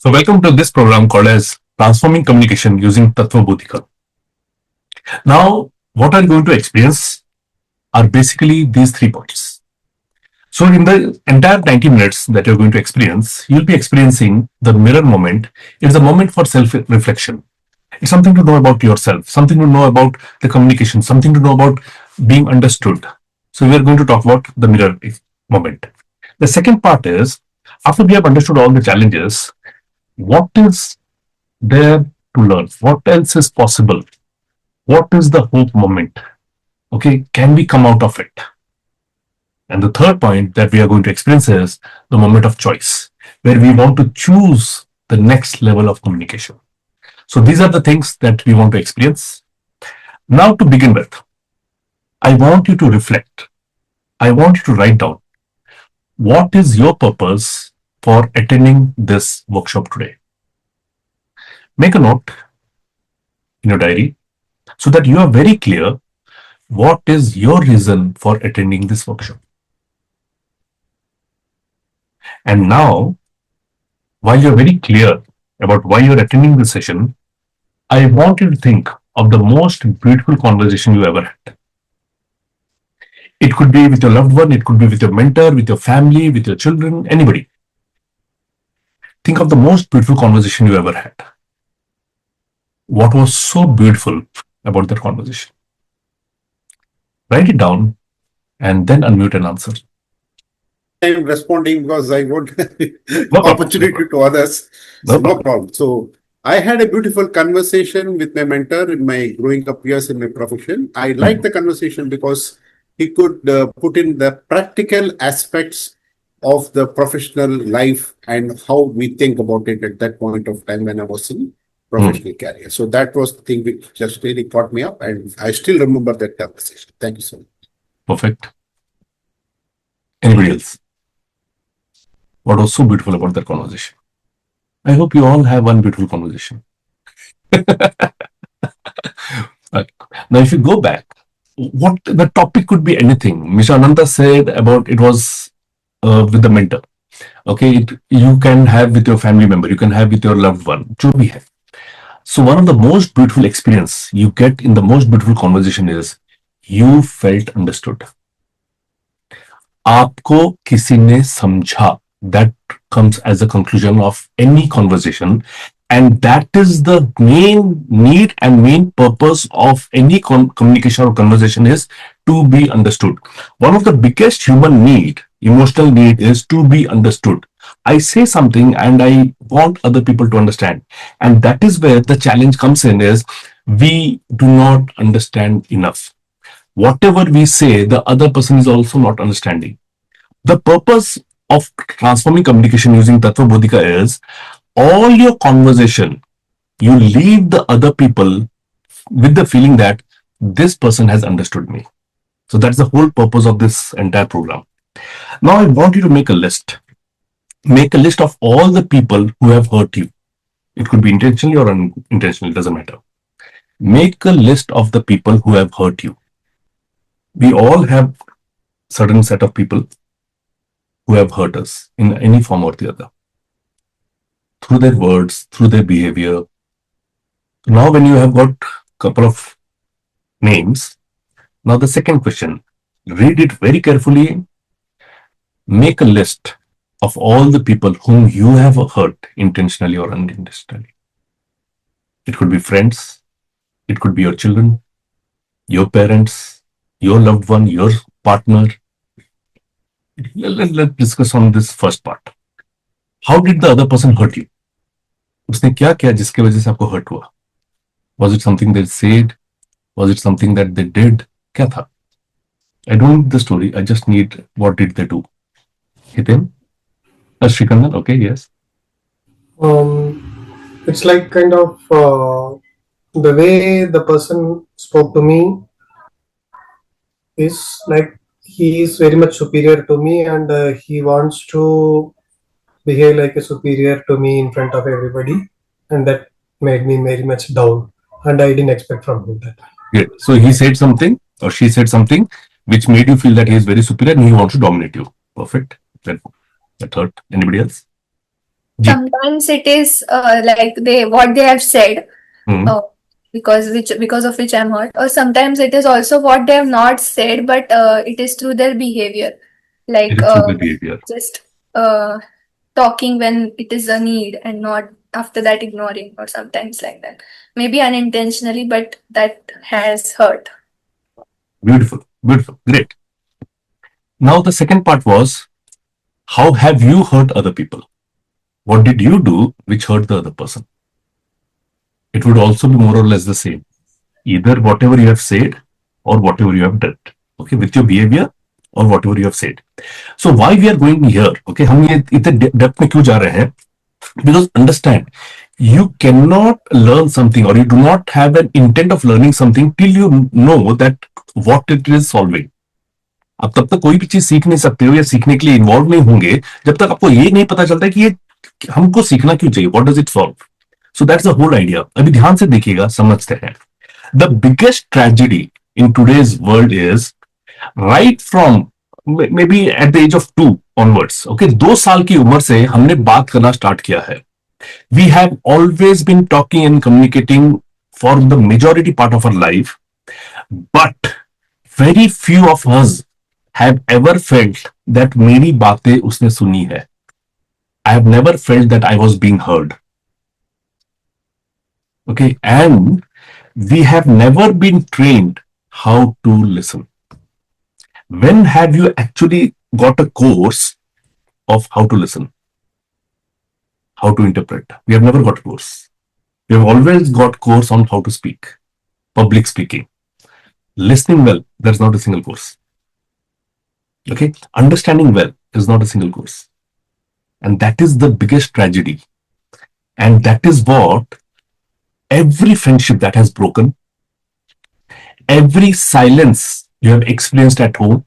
So welcome to this program called as Transforming Communication Using Tattva Bodhika. Now, what I'm going to experience are basically these 3 points. So in the entire 90 minutes that you're going to experience, you'll be experiencing the mirror moment. It's a moment for self-reflection. It's something to know about yourself, something to know about the communication, something to know about being understood. So we are going to talk about the mirror moment. The second part is, after we have understood all the challenges, what is there to learn? What else is possible? What is the hope moment? Okay, can we come out of it? And the third point that we are going to experience is the moment of choice, where we want to choose the next level of communication. So these are the things that we want to experience. Now, to begin with, I want you to reflect. I want you to write down what is your purpose for attending this workshop today. Make a note in your diary so that you are very clear what is your reason for attending this workshop. And now, while you're very clear about why you're attending this session, I want you to think of the most beautiful conversation you ever had. It could be with your loved one, it could be with your mentor, with your family, with your children, anybody. Think of the most beautiful conversation you ever had. What was so beautiful about that conversation? Write it down and then unmute and answer. I'm responding because I want No opportunity problem. to others. No So no problem. problem. So I had a beautiful conversation with my mentor in my growing up years in my profession. I liked the conversation because he could put in the practical aspects of the professional life and how we think about it at that point of time when I was in professional career. So that was the thing which just really caught me up, and I still remember that conversation. Thank you so much. Perfect. Anybody else? What was so beautiful about that conversation? I hope you all have one beautiful conversation. Okay. Now, if you go back, what the topic could be anything. Mr. Ananta said about it was with the mentor. Okay, you can have with your family member, you can have with your loved one. जो भी है. So one of the most beautiful experience you get in the most beautiful conversation is you felt understood. आपको किसी ने समझा. That comes as a conclusion of any conversation, and that is the main need and main purpose of any communication or conversation is to be understood. One of the biggest human need, emotional need, is to be understood. I say something and I want other people to understand, and that is where the challenge comes in, is we do not understand enough. Whatever we say, the other person is also not understanding. The purpose of transforming communication using Tattva Bodhika is all your conversation, you leave the other people with the feeling that this person has understood me. So that's the whole purpose of this entire program. Now I want you to make a list. Make a list of all the people who have hurt you. It could be intentionally or unintentionally, it doesn't matter. Make a list of the people who have hurt you. We all have certain set of people who have hurt us in any form or the other, through their words, through their behavior. Now, when you have got a couple of names, now the second question, read it very carefully. Make a list of all the people whom you have hurt intentionally or unintentionally. It could be friends, it could be your children, your parents, your loved one, your partner. Let's discuss on this first part. How did the other person hurt you? उसने क्या किया जिसके वजह से आपको hurt हुआ? Was it something they said? Was it something that they did? क्या था? I don't need the story. I just need what did they do. Hitin? Srikandan? Okay, yes. It's like kind of the way the person spoke to me is like he is very much superior to me, and he wants to behave like a superior to me in front of everybody, and that made me very much down, and I didn't expect from him that. Yeah. So he said something or she said something which made you feel that he is very superior and he wants to dominate you. Perfect. That hurt. Anybody else? Ji. Sometimes it is like what they have said, Hmm. because of which I'm hurt, or sometimes it is also what they have not said, but it is through their behavior, It like is through the behavior. just talking when it is a need and not after that ignoring, or sometimes like that. Maybe unintentionally, but that has hurt. Beautiful, beautiful, great. Now the second part was, how have you hurt other people? What did you do which hurt the other person? It would also be more or less the same. Either whatever you have said or whatever you have done. Okay, with your behavior or whatever you have said. So why we are going here? Okay, हम ये इतने depth में क्यों जा रहे हैं? Because understand, you cannot learn something, or you do not have an intent of learning something till you know that what it is solving. आप तब तक कोई भी चीज सीख नहीं सकते हो या सीखने के लिए इन्वॉल्व नहीं होंगे जब तक आपको ये नहीं पता चलता कि ये हमको सीखना क्यों चाहिए, what does it solve. So that's the whole idea. अभी ध्यान से देखिएगा, समझते हैं. The biggest tragedy in today's world is right from maybe at the age of 2 onwards. Okay, 2 साल की उम्र से हमने बात करना स्टार्ट किया है. We have always been talking and communicating for the majority part of our life, but very few of us have ever felt that मेरी बातें उसने सुनी है. I have never felt that I was being heard. Okay, and we have never been trained how to listen. When have you actually got a course of how to listen, how to interpret? We have never got a course. We have always got course on how to speak, public speaking. Listening well, there's not a single course. Okay, understanding well is not a single course, and that is the biggest tragedy. And that is what every friendship that has broken, every silence you have experienced at home,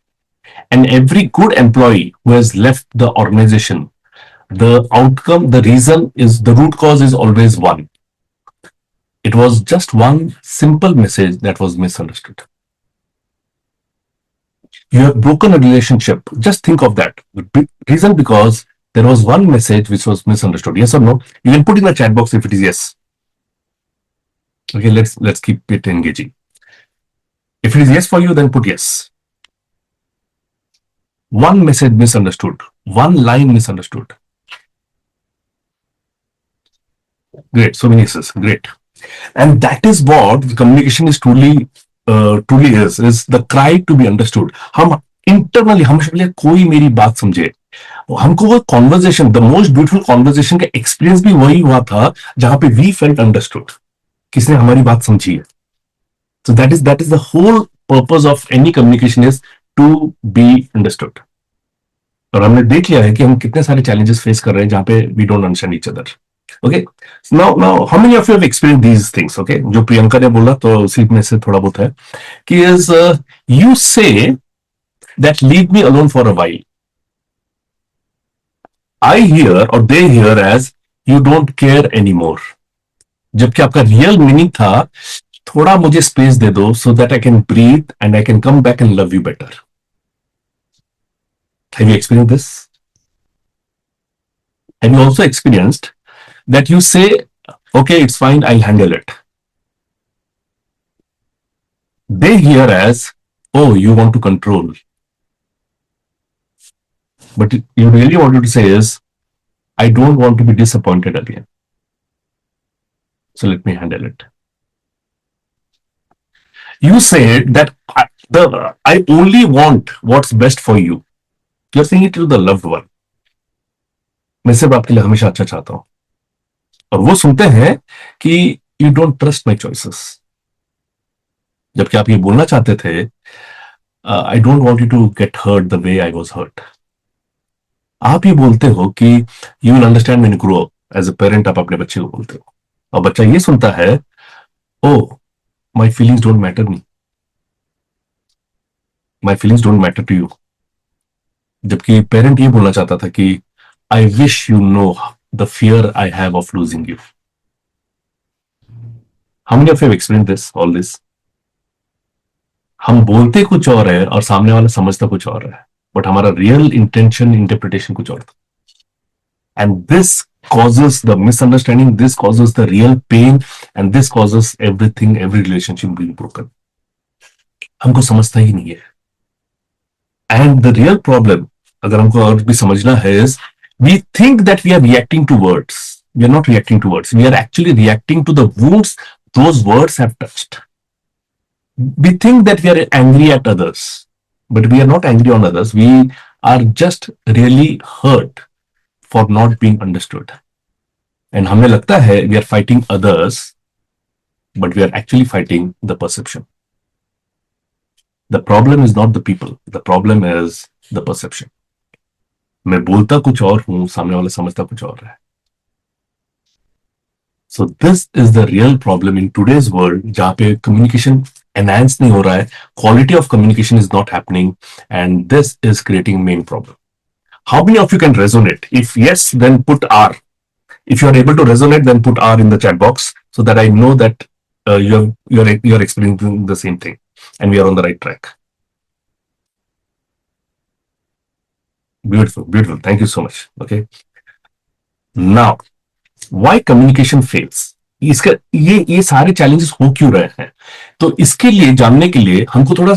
and every good employee who has left the organization, the outcome, the reason is, the root cause is always one. It was just one simple message that was misunderstood. You have broken a relationship. Just think of that. The reason, because there was one message which was misunderstood. Yes or no? You can put in the chat box if it is yes. Okay, let's keep it engaging. If it is yes for you, then put yes. One message misunderstood. One line misunderstood. Great. So many yeses. Great. And that is what the communication is truly is the cry to be understood. हम internally हमेशा बोले कोई मेरी बात समझे. हमको वो conversation, the most beautiful conversation का experience भी वही हुआ था जहां पे we felt understood. किसने हमारी बात समझी है. So that is the whole purpose of any communication, is to be understood. और हमने देख लिया है कि हम कितने सारे challenges face कर रहे हैं जहां पे we don't understand each other. Okay, now how many of you have experienced these things? Okay, जो प्रियंका ने बोला तो उसी में से थोड़ा बहुत है कि is you say that leave me alone for a while. I hear or they hear as you don't care anymore. जबकि आपका real meaning था थोड़ा मुझे space दे दो so that I can breathe and I can come back and love you better. Have you experienced this? Have you also experienced that you say, okay, it's fine, I'll handle it? They hear as, oh, you want to control. But you really wanted to say is, I don't want to be disappointed again. So let me handle it. You said that I only want what's best for you. You're saying it to the loved one. मैं सिर्फ आपके लिए हमेशा अच्छा चाहता हूं. और वो सुनते हैं कि you don't trust my choices. जबकि आप ये बोलना चाहते थे, I don't want you to get hurt the way I was hurt. आप ये बोलते हो कि you will understand when you grow up. As a parent आप अपने बच्चे को बोलते हो और बच्चा ये सुनता है, oh my feelings don't matter me, my feelings don't matter to you. जबकि पेरेंट ये बोलना चाहता था कि I wish you know the fear I have of losing you. How many of you have experienced this, all this? हम बोलते कुछ और है और सामने वाला समझता कुछ और है, बट हमारा रियल इंटेंशन, इंटरप्रिटेशन कुछ और था. And this causes the misunderstanding, this causes the real pain, and this causes everything, every relationship being broken. हमको समझता ही नहीं है. And the real problem, अगर हमको और भी समझना है, is we think that we are reacting to words. We are not reacting to words. We are actually reacting to the wounds those words have touched. We think that we are angry at others, but we are not angry on others. We are just really hurt for not being understood. And हमें लगता है we are fighting others, but we are actually fighting the perception. The problem is not the people. The problem is the perception. मैं बोलता कुछ और हूं, सामने वाला समझता कुछ और है. So this is the real problem in today's world, जहां पे communication enhance नहीं हो रहा है, quality of communication is not happening, and this is creating main problem. How many of you can resonate? If yes, then put R. If you are able to resonate, then put R in the chat box so that I know that you're experiencing the same thing and we are on the right track. Beautiful, beautiful. Thank you so much. Okay. Now, why communication fails? इसका ये सारे challenges हो क्यों रहे हैं? तो इसके लिए जानने के लिए हमको थोड़ा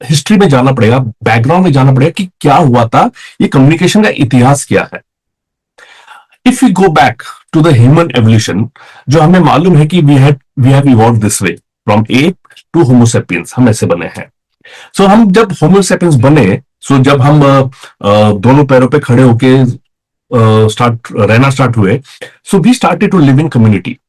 हिस्ट्री में जाना पड़ेगा, बैकग्राउंड में जाना पड़ेगा कि क्या हुआ था, ये कम्युनिकेशन का इतिहास क्या है. If we go back to the human evolution, जो हमें मालूम है कि we have evolved this way from ape to Homo sapiens, हम ऐसे बने हैं. So हम जब Homo sapiens बने, so जब हम दोनों पैरों पे खड़े होके रहना स्टार्ट हुए, so we started to live in community.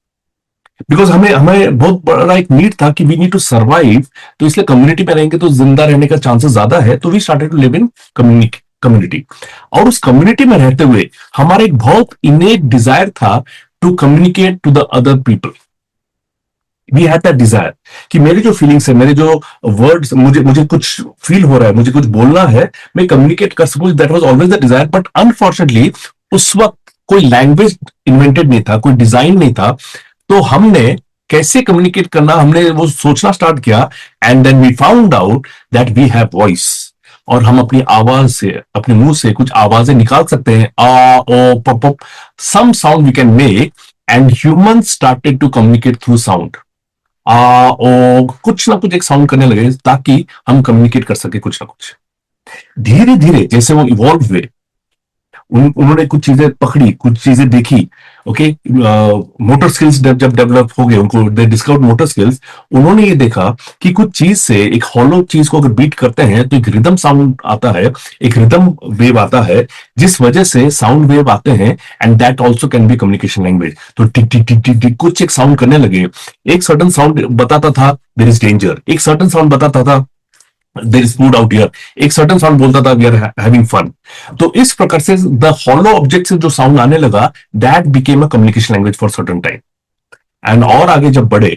Because हमें बहुत बड़ा एक नीड था कि वी नीड टू सर्वाइव, तो इसलिए कम्युनिटी में रहेंगे तो जिंदा रहने का चांसेस ज्यादा है, तो we started to live in community. और उस कम्युनिटी में रहते हुए हमारा एक बहुत इनेट डिजायर था to communicate to the other people. We had that desire कि मेरी जो फीलिंग्स है, मेरे जो वर्ड्स, मुझे कुछ फील हो रहा है, मुझे कुछ बोलना है, मैं कम्युनिकेट कर सकूं. That was always the desire. But unfortunately उस वक्त कोई लैंग्वेज इन्वेंटेड नहीं था, कोई डिजाइन नहीं था. तो हमने कैसे कम्युनिकेट करना, हमने वो सोचना स्टार्ट किया. And then we found out that we have voice, और हम अपनी आवाज से, अपने मुंह से कुछ आवाजें निकाल सकते हैं. आ, ओ, पप पप, some sound we can make. And humans started to communicate through sound. आ, ओ, कुछ ना कुछ एक साउंड करने लगे ताकि हम कम्युनिकेट कर सके कुछ ना कुछ. धीरे धीरे जैसे वो इवॉल्व हुए, उन्होंने कुछ चीजें पकड़ी, कुछ चीजें देखी. ओके, मोटर स्किल्स जब डेवलप हो गए, उनको दे डिस्कवर्ड मोटर स्किल्स. उन्होंने ये देखा कि कुछ चीज से, एक हॉलो चीज को अगर बीट करते हैं तो एक रिदम साउंड आता है, एक रिदम वेव आता है, जिस वजह से साउंड वेव आते हैं. And that also can be communication language. तो टिक टिक टिक टिक टिक कुछ एक साउंड करने लगे. एक सर्टन साउंड बताता था देयर इज डेंजर, एक सर्टन साउंड बताता था there is food out here, एक certain sound बोलता था we are having fun. तो इस प्रकार से the hollow object से जो sound आने लगा, that became a communication language for certain time. And और आगे जब बढ़े,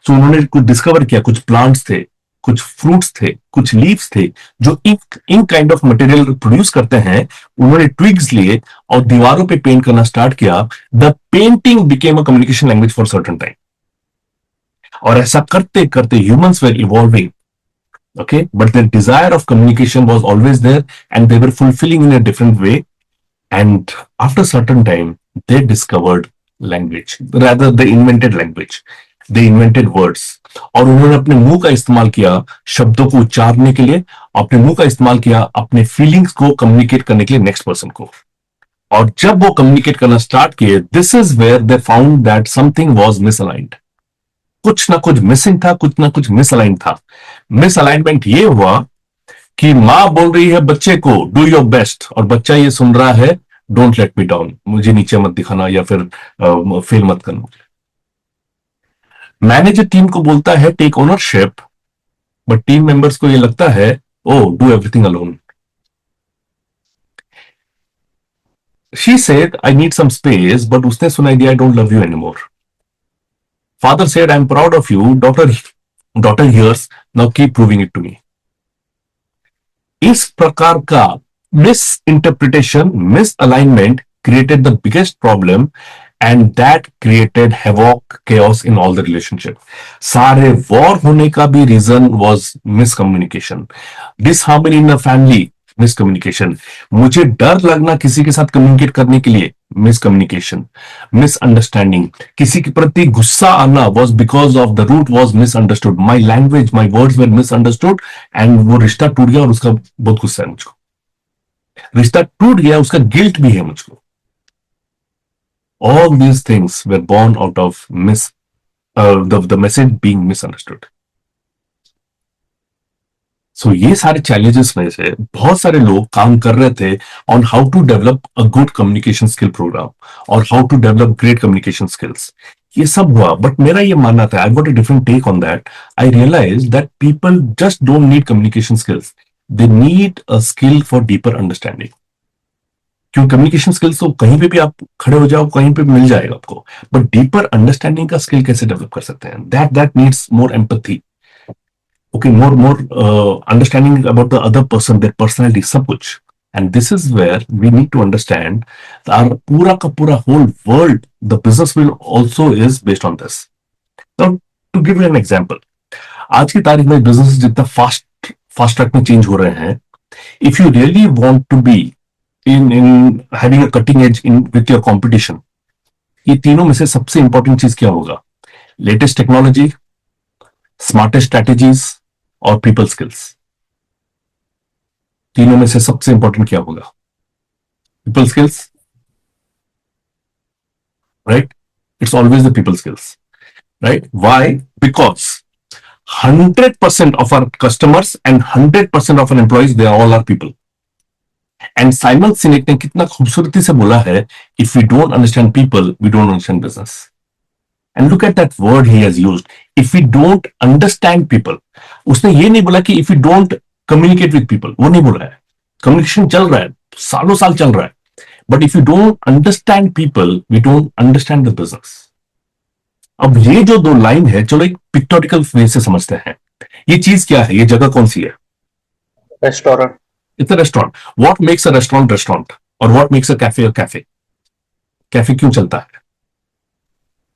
तो उन्होंने कुछ डिस्कवर किया, कुछ प्लांट्स थे, कुछ फ्रूट्स थे, कुछ लीव्स थे जो in kind of material produce करते हैं. उन्होंने ट्विग्स लिए और दीवारों पे पेंट करना स्टार्ट किया. The painting became a communication language for certain time. और ऐसा करते करते humans were evolving. Okay, but the desire of communication was always there, and they were fulfilling in a different way. And after certain time, they discovered language. Rather, they invented language. They invented words. और उन्होंने अपने मुंह का इस्तेमाल किया शब्दों को उच्चारने के लिए, अपने मुंह का इस्तेमाल किया अपने फीलिंग्स को कम्युनिकेट करने के लिए नेक्स्ट पर्सन को. और जब वो कम्युनिकेट करना स्टार्ट किए, this is where they found that something was misaligned. कुछ ना कुछ मिसिंग था, कुछ ना कुछ मिसअलाइन था. मिसअलाइनमेंट ये हुआ कि मां बोल रही है बच्चे को डू योर बेस्ट, और बच्चा ये सुन रहा है डोंट लेट मी डाउन, मुझे नीचे मत दिखाना या फिर फेल मत करना. मैनेजर टीम को बोलता है take ownership, but team members को ये लगता है oh do everything alone. She said I need some space, but उसने सुनाई दिया I don't love you anymore. Father said, I'm proud of you. Daughter hears. Now keep proving it to me. इस प्रकार का misinterpretation, misalignment created the biggest problem, and that created havoc, chaos in all the relationship. सारे war होने का भी reason was miscommunication. Disharmony in the family miscommunication. मुझे डर लगना किसी के साथ कम्युनिकेट करने के लिए, मिसकम्युनिकेशन। मिसअंडरस्टैंडिंग, किसी के प्रति गुस्सा आना was because of the root was misunderstood, my language, my words were misunderstood, and वो रिश्ता टूट गया और उसका बहुत गुस्सा है मुझको। रिश्ता टूट गया, उसका गिल्ट भी है मुझको। All these things were born out of the message being misunderstood. So ये सारे चैलेंजेस में से बहुत सारे लोग काम कर रहे थे on how to develop a good communication skill program और how to develop great communication skills. ये सब हुआ, बट मेरा ये मानना था, I got a different take on that. I realise that people just don't need communication skills, they need a skill for deeper understanding. क्योंकि communication skills तो कहीं पे भी आप खड़े हो जाओ, कहीं पे भी मिल जाएगा आपको, बट डीपर अंडरस्टैंडिंग का स्किल कैसे डेवलप कर सकते हैं? That needs more empathy, okay, more understanding about the other person, their personality, सब कुछ। And this is where we need to understand that our पूरा का पूरा whole world, the business will also is based on this. Now, to give you an example, आज की तारीख में business जितना फास्ट ट्रैक में चेंज हो रहे हैं, if you really want to be in having a cutting edge in with your competition, ये तीनों में से सबसे इंपॉर्टेंट चीज क्या होगा? लेटेस्ट टेक्नोलॉजी, स्मार्टेस्ट स्ट्रैटेजीज और पीपल स्किल्स। तीनों में से सबसे इंपॉर्टेंट क्या होगा? People skills, right? It's always the people skills, right? Why? Because 100% of our customers and 100% of our employees, they all are people. And Simon Sinek ने कितना खूबसूरती से बोला है, if we don't understand people, we don't understand business. And look at that word he has used. If we don't understand people, उसने ये नहीं बोला कि if we don't communicate with people, वो नहीं बोला है। कम्युनिकेशन चल रहा है, सालों साल चल रहा है, but if you don't understand people, we don't understand the business. अब ये जो दो लाइन है, चलो एक पिक्टोरिकल वे से समझते हैं। ये चीज क्या है? ये जगह कौन सी है? Restaurant. It's a restaurant. What makes a restaurant restaurant और what makes a cafe cafe? Cafe क्यों चलता है?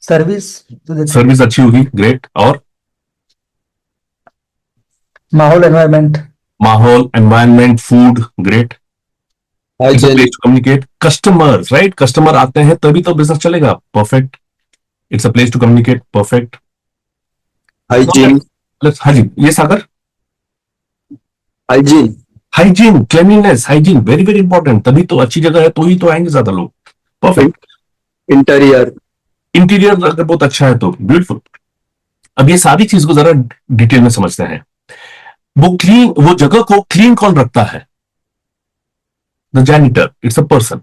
सर्विस। सर्विस अच्छी होगी, ग्रेट। और माहौल, एनवायरमेंट। माहौल, environment, food, great. It's a place to communicate. Customers, right? Customer आते हैं तभी तो बिजनेस चलेगा, perfect. It's a place to communicate, perfect. Hygiene. हाँ जी, ये Sagar. Hygiene. Hygiene, cleanliness, hygiene, very very important. तभी तो अच्छी जगह है तो ही तो आएंगे ज्यादा लोग, परफेक्ट। इंटीरियर। इंटीरियर अगर बहुत अच्छा है तो ब्यूटीफुल। अब ये सारी चीज को जरा डिटेल में समझते हैं। वो जगह को क्लीन कौन रखता है? The janitor, it's a person.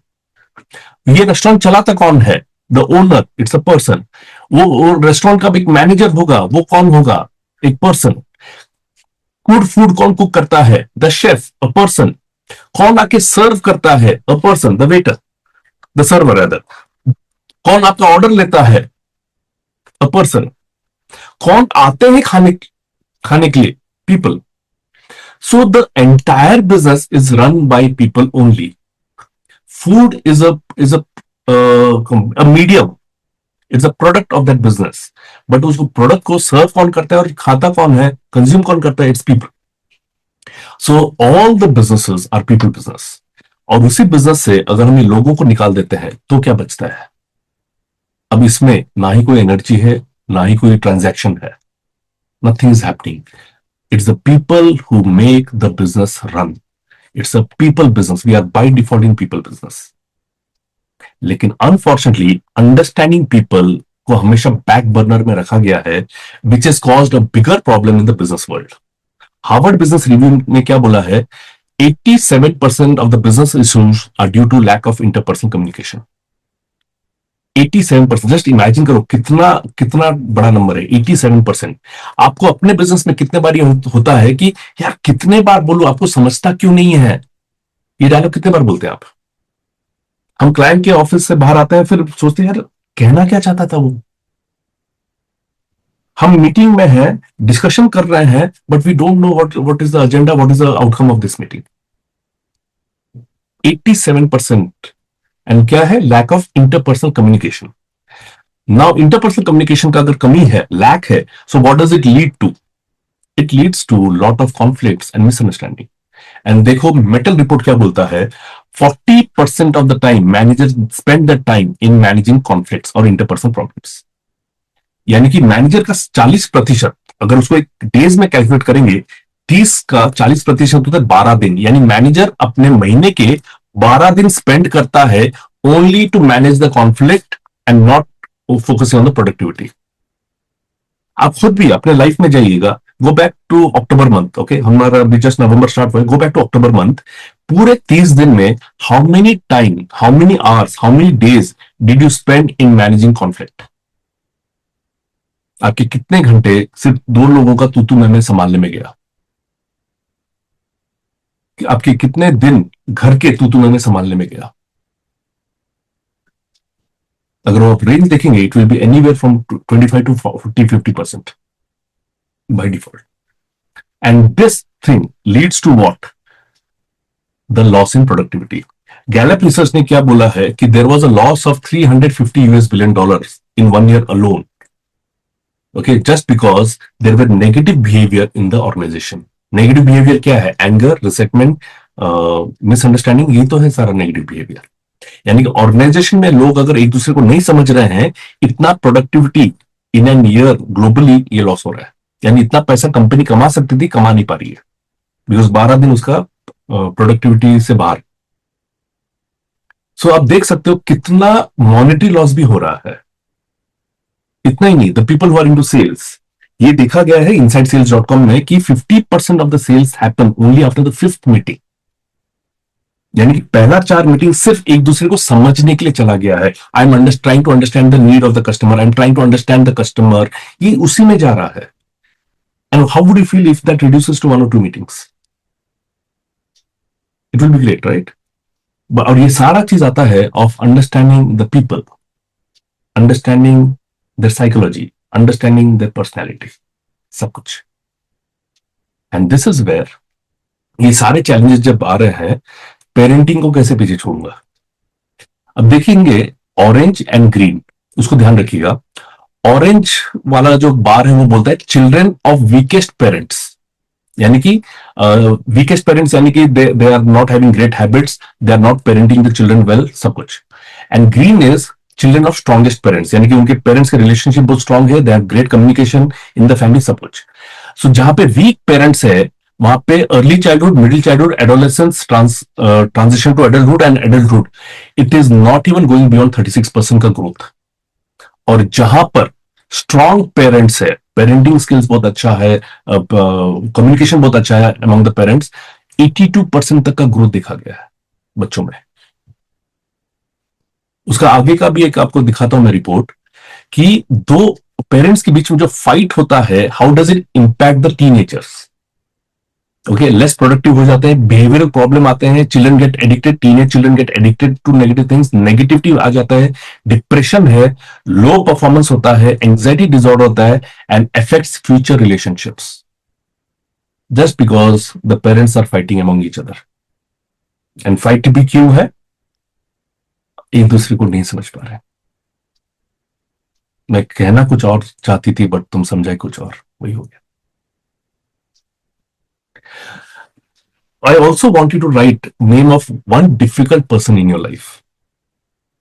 ये रेस्टोरेंट चलाता कौन है? The owner, it's a person. वो रेस्टोरेंट का एक मैनेजर होगा, वो कौन होगा? एक पर्सन। गुड फूड कौन कुक करता है? The chef, a person. कौन आके सर्व करता है? A person, the waiter, the server other. कौन आपका ऑर्डर लेता है? A person. कौन आते हैं खाने के लिए? People. So the entire business is run by people only. Food is a medium, it's a product of that business, but उस प्रोडक्ट को सर्व कौन करता है और खाता कौन है, कंज्यूम कौन करता है? It's people. So all the businesses are people business. और उसी बिजनेस से अगर हम लोगों को निकाल देते हैं तो क्या बचता है? अब इसमें ना ही कोई एनर्जी है, ना ही कोई ट्रांजैक्शन है, nothing is happening. It's the people who make the business run. It's a people business, we are by default in people business. लेकिन अनफॉर्चुनेटली अंडरस्टैंडिंग पीपल को हमेशा बैक बर्नर में रखा गया है, which is caused a bigger problem in the business world. Harvard business review ने क्या बोला है? 87% of the business issues are due to lack of interpersonal communication. 87%, just imagine करो कितना कितना बड़ा नंबर है, 87%। आपको अपने बिजनेस में कितने बार ये होता है कि यार कितने बार बोलूं, आपको समझता क्यों नहीं है? ये डायलॉग कितने बार बोलते हैं आप? हम क्लाइंट के ऑफिस से बाहर आते हैं, फिर सोचते हैं यार कहना क्या चाहता था वो। हम मीटिंग में हैं, डिस्कशन कर रहे हैं, but we don't know what is the agenda, what is the outcome of this meeting. 87%। And क्या है? Lack of interpersonal communication. Now interpersonal communication का अगर कमी है, लैक है, so what does it lead to? It leads to a lot of conflicts and misunderstanding. And देखो Mettl report क्या बोलता है, 40% of the time manager spend the time in managing conflicts और इंटरपर्सनल प्रॉब्लम्स। यानी कि manager का 40%, अगर उसको एक डेज में कैलकुलेट करेंगे, 30 का 40% होता है 12 दिन, यानी मैनेजर अपने महीने के 12 दिन स्पेंड करता है only to manage the conflict and not focusing on the productivity. आप खुद भी अपने लाइफ में जाइएगा, go back to October month, okay, हमारा अभी जस्ट नवंबर स्टार्ट हुआ है, go back to October month, पूरे 30 दिन में how many time, how many hours, how many days did you spend in managing conflict? आपके कितने घंटे सिर्फ दो लोगों का तू मैं संभालने में गया? आपके कितने दिन घर के तू मैं संभालने में गया? अगर आप रेंज देखेंगे, it will B anywhere from 25 to 40-50% by default. And this thing leads to what? The loss in productivity. Gallup research ने क्या बोला है कि there was a loss of $350 billion in 1 year alone. Okay, just because there were negative behavior in the organization. Negative behavior क्या है? Anger, resentment, misunderstanding, ये तो है सारा negative behavior. यानी कि ऑर्गेनाइजेशन में लोग अगर एक दूसरे को नहीं समझ रहे हैं, इतना productivity in an year globally ये लॉस हो रहा है। यानी इतना पैसा कंपनी कमा सकती थी, कमा नहीं पा रही है, बिकॉज 12 दिन उसका प्रोडक्टिविटी से बाहर। सो आप देख सकते हो कितना मॉनेटरी लॉस भी हो रहा है। इतना ही नहीं, the people who are into sales, ये देखा गया है InsideSales.com में कि 50% of the sales happen only after the 5th meeting. यानी कि पहला 4 मीटिंग सिर्फ एक दूसरे को समझने के लिए चला गया है। I am trying to understand the need of the customer, I am trying to understand the customer, ये उसी में जा रहा है। And how would you feel if that reduces to 1 or 2 meetings? It will be great, right? और ये सारा चीज आता है of understanding the people, understanding their psychology, understanding their personality, सब कुछ। एंड दिस इज वेयर ये सारे चैलेंजेस जब आ रहे हैं, पेरेंटिंग को कैसे पीछे छोड़ूंगा। अब देखेंगे ऑरेंज एंड ग्रीन, उसको ध्यान रखिएगा। ऑरेंज वाला जो बार है वो बोलता है चिल्ड्रन ऑफ वीकेस्ट पेरेंट्स, यानी कि वीकेस्ट पेरेंट्स यानी कि they are not having great habits, they are not parenting the children well, सब कुछ। And green is children of strongest parents, यानी कि उनके पेरेंट्स के रिलेशनशिप बहुत स्ट्रांग है, they have great communication in the family, सब कुछ। सो जहां पे वीक पेरेंट्स है वहां पे early childhood, middle childhood, adolescence, transition to adulthood and adulthood, it is not even going beyond 36% का ग्रोथ। और जहां पर स्ट्रॉन्ग पेरेंट्स है, पेरेंटिंग स्किल्स बहुत अच्छा है, कम्युनिकेशन बहुत अच्छा है अमंग द पेरेंट्स, 82% तक का ग्रोथ देखा गया है बच्चों में। उसका आगे का भी एक आपको दिखाता हूं मैं रिपोर्ट, कि दो पेरेंट्स के बीच में जो फाइट होता है, how does it impact the teenagers. Okay, less productive हो जाते हैं, बिहेवियरल प्रॉब्लम आते हैं, children get addicted, teenage children get addicted to negative things, negativity आ जाता है, डिप्रेशन है, लो परफॉर्मेंस होता है, एंजाइटी डिसऑर्डर होता है, and affects future relationships, just because the parents are fighting among each other. And fight भी क्यों है? एक दूसरे को नहीं समझ पा रहे। मैं कहना कुछ और चाहती थी बट तुम समझाए कुछ और, वही हो गया। I also want you to write name of one difficult person in your life.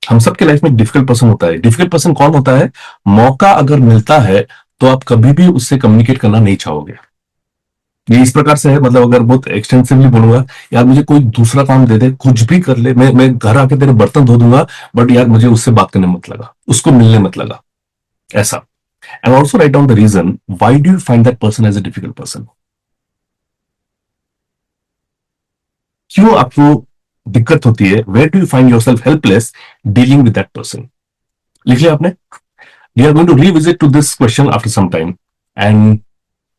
हम सबके लाइफ में डिफिकल्ट पर्सन होता है। डिफिकल्ट पर्सन कौन होता है? मौका अगर मिलता है तो आप कभी भी उससे कम्युनिकेट करना नहीं चाहोगे। ये इस प्रकार से है, मतलब अगर बहुत एक्सटेंसिवली बोलूंगा, यार मुझे कोई दूसरा काम दे दे, कुछ भी कर ले, मैं घर आके तेरे बर्तन धो दूंगा, बट यार मुझे उससे बात करने मत लगा, उसको मिलने मत लगा, ऐसा। And also write down the reason why do you find that person as a difficult person. क्यों आपको दिक्कत होती है? Where do you find yourself helpless dealing with that person? लिख लिया आपने? We are going to revisit to this question after some time, and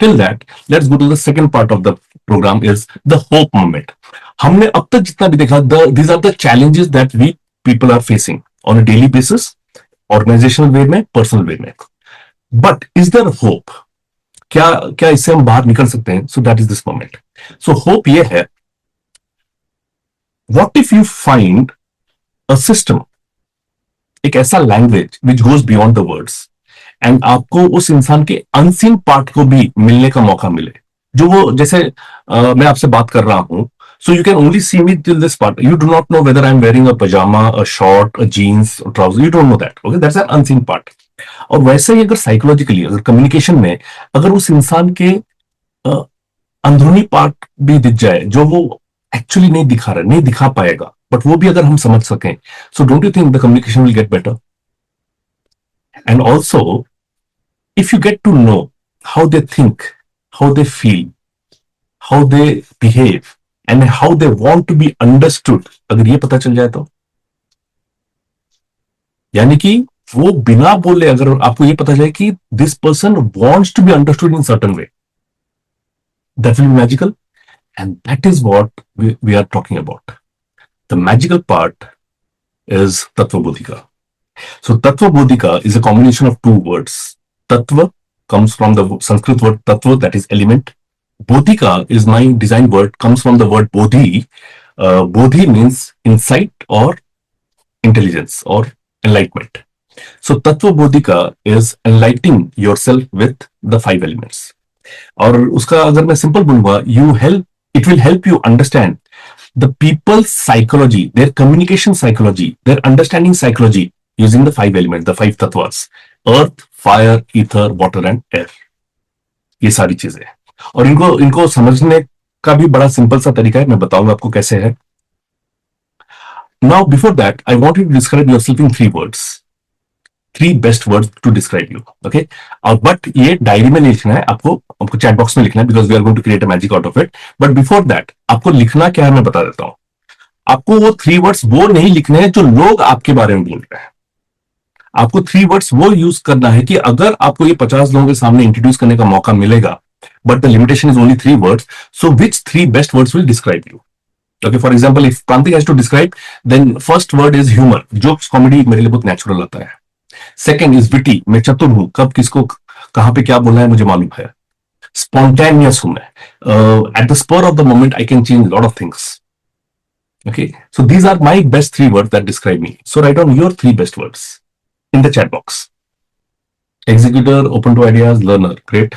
till that let's go to the second part of the programme, is the hope moment. हमने अब तक जितना भी देखा, these are the challenges that we people are facing on a daily basis, organizational way में, personal way में। But is there hope? क्या इससे हम बाहर निकल सकते हैं? So that is this moment. So hope ये है, what if you find a system, एक ऐसा language which goes beyond the words, and आपको उस इंसान के अनसीन पार्ट को भी मिलने का मौका मिले, जो वो जैसे मैं आपसे बात कर रहा हूं, So you can only see me till this part. You do not know whether I'm wearing a pajama, a short, a jeans, or trouser. You don't know that. Okay, that's an unseen part. और वैसे ही अगर psychologically, अगर communication में अगर उस इंसान के अंदरूनी पार्ट भी दिख जाए जो वो एक्चुअली नहीं दिखा रहा, नहीं दिखा पाएगा, बट वो भी अगर हम समझ सकें, so don't you think the communication will get better? And also if you get to know how they think, how they feel, how they behave, and how they want to be understood, अगर ये पता चल जाए तो, यानी कि वो बिना बोले अगर आपको ये पता चले कि this person wants to be understood in certain way, that will be magical, and that is what we are talking about. The magical part is Tattva Bodhika. So Tattva Bodhika is a combination of two words. Tattva comes from the Sanskrit word Tattva, that is element. Bodhika is my design word, comes from the word Bodhi. Bodhi means insight or intelligence or enlightenment. So Tattva Bodhika is enlightening yourself with the 5 elements. और उसका अगर मैं simple बोलूंगा, it will help you understand the people's psychology, their communication psychology, their understanding psychology using the 5 elements, the 5 tattvas: earth, fire, ether, water and air. ये सारी चीजें, और इनको समझने का भी बड़ा सिंपल सा तरीका है, मैं बताऊंगा आपको कैसे है. Now before that, I want you to describe yourself in 3 words. 3 best words to describe you. Okay, but ये डायरी में नहीं लिखना है, आपको चैट बॉक्स में लिखना है, because we are going to create a magic out of it. But before that, आपको लिखना क्या है मैं बता देता हूं. आपको वो 3 वर्ड्स वो नहीं लिखने हैं जो लोग आपके बारे में बोल रहे हैं. आपको 3 वर्ड्स वो यूज करना है कि अगर आपको ये 50 लोगों के सामने इंट्रोड्यूस करने का मौका मिलेगा, but the limitation is only 3 words, so which 3 best words will describe you? Okay, for example, if Prantik has to describe, then first word is humor. Jokes, comedy मेरे लिए बहुत नेचुरल आता है. Second is witty, मैं चतुर हूं, कब किसको कहां पे क्या बोलना है मुझे मालूम है. Spontaneous हूं मैं. At the spur of the moment, I can change a lot of things. Okay, so these are my best 3 words that describe me. So write down your 3 best words in the chat box. Executor, open to ideas, learner, great.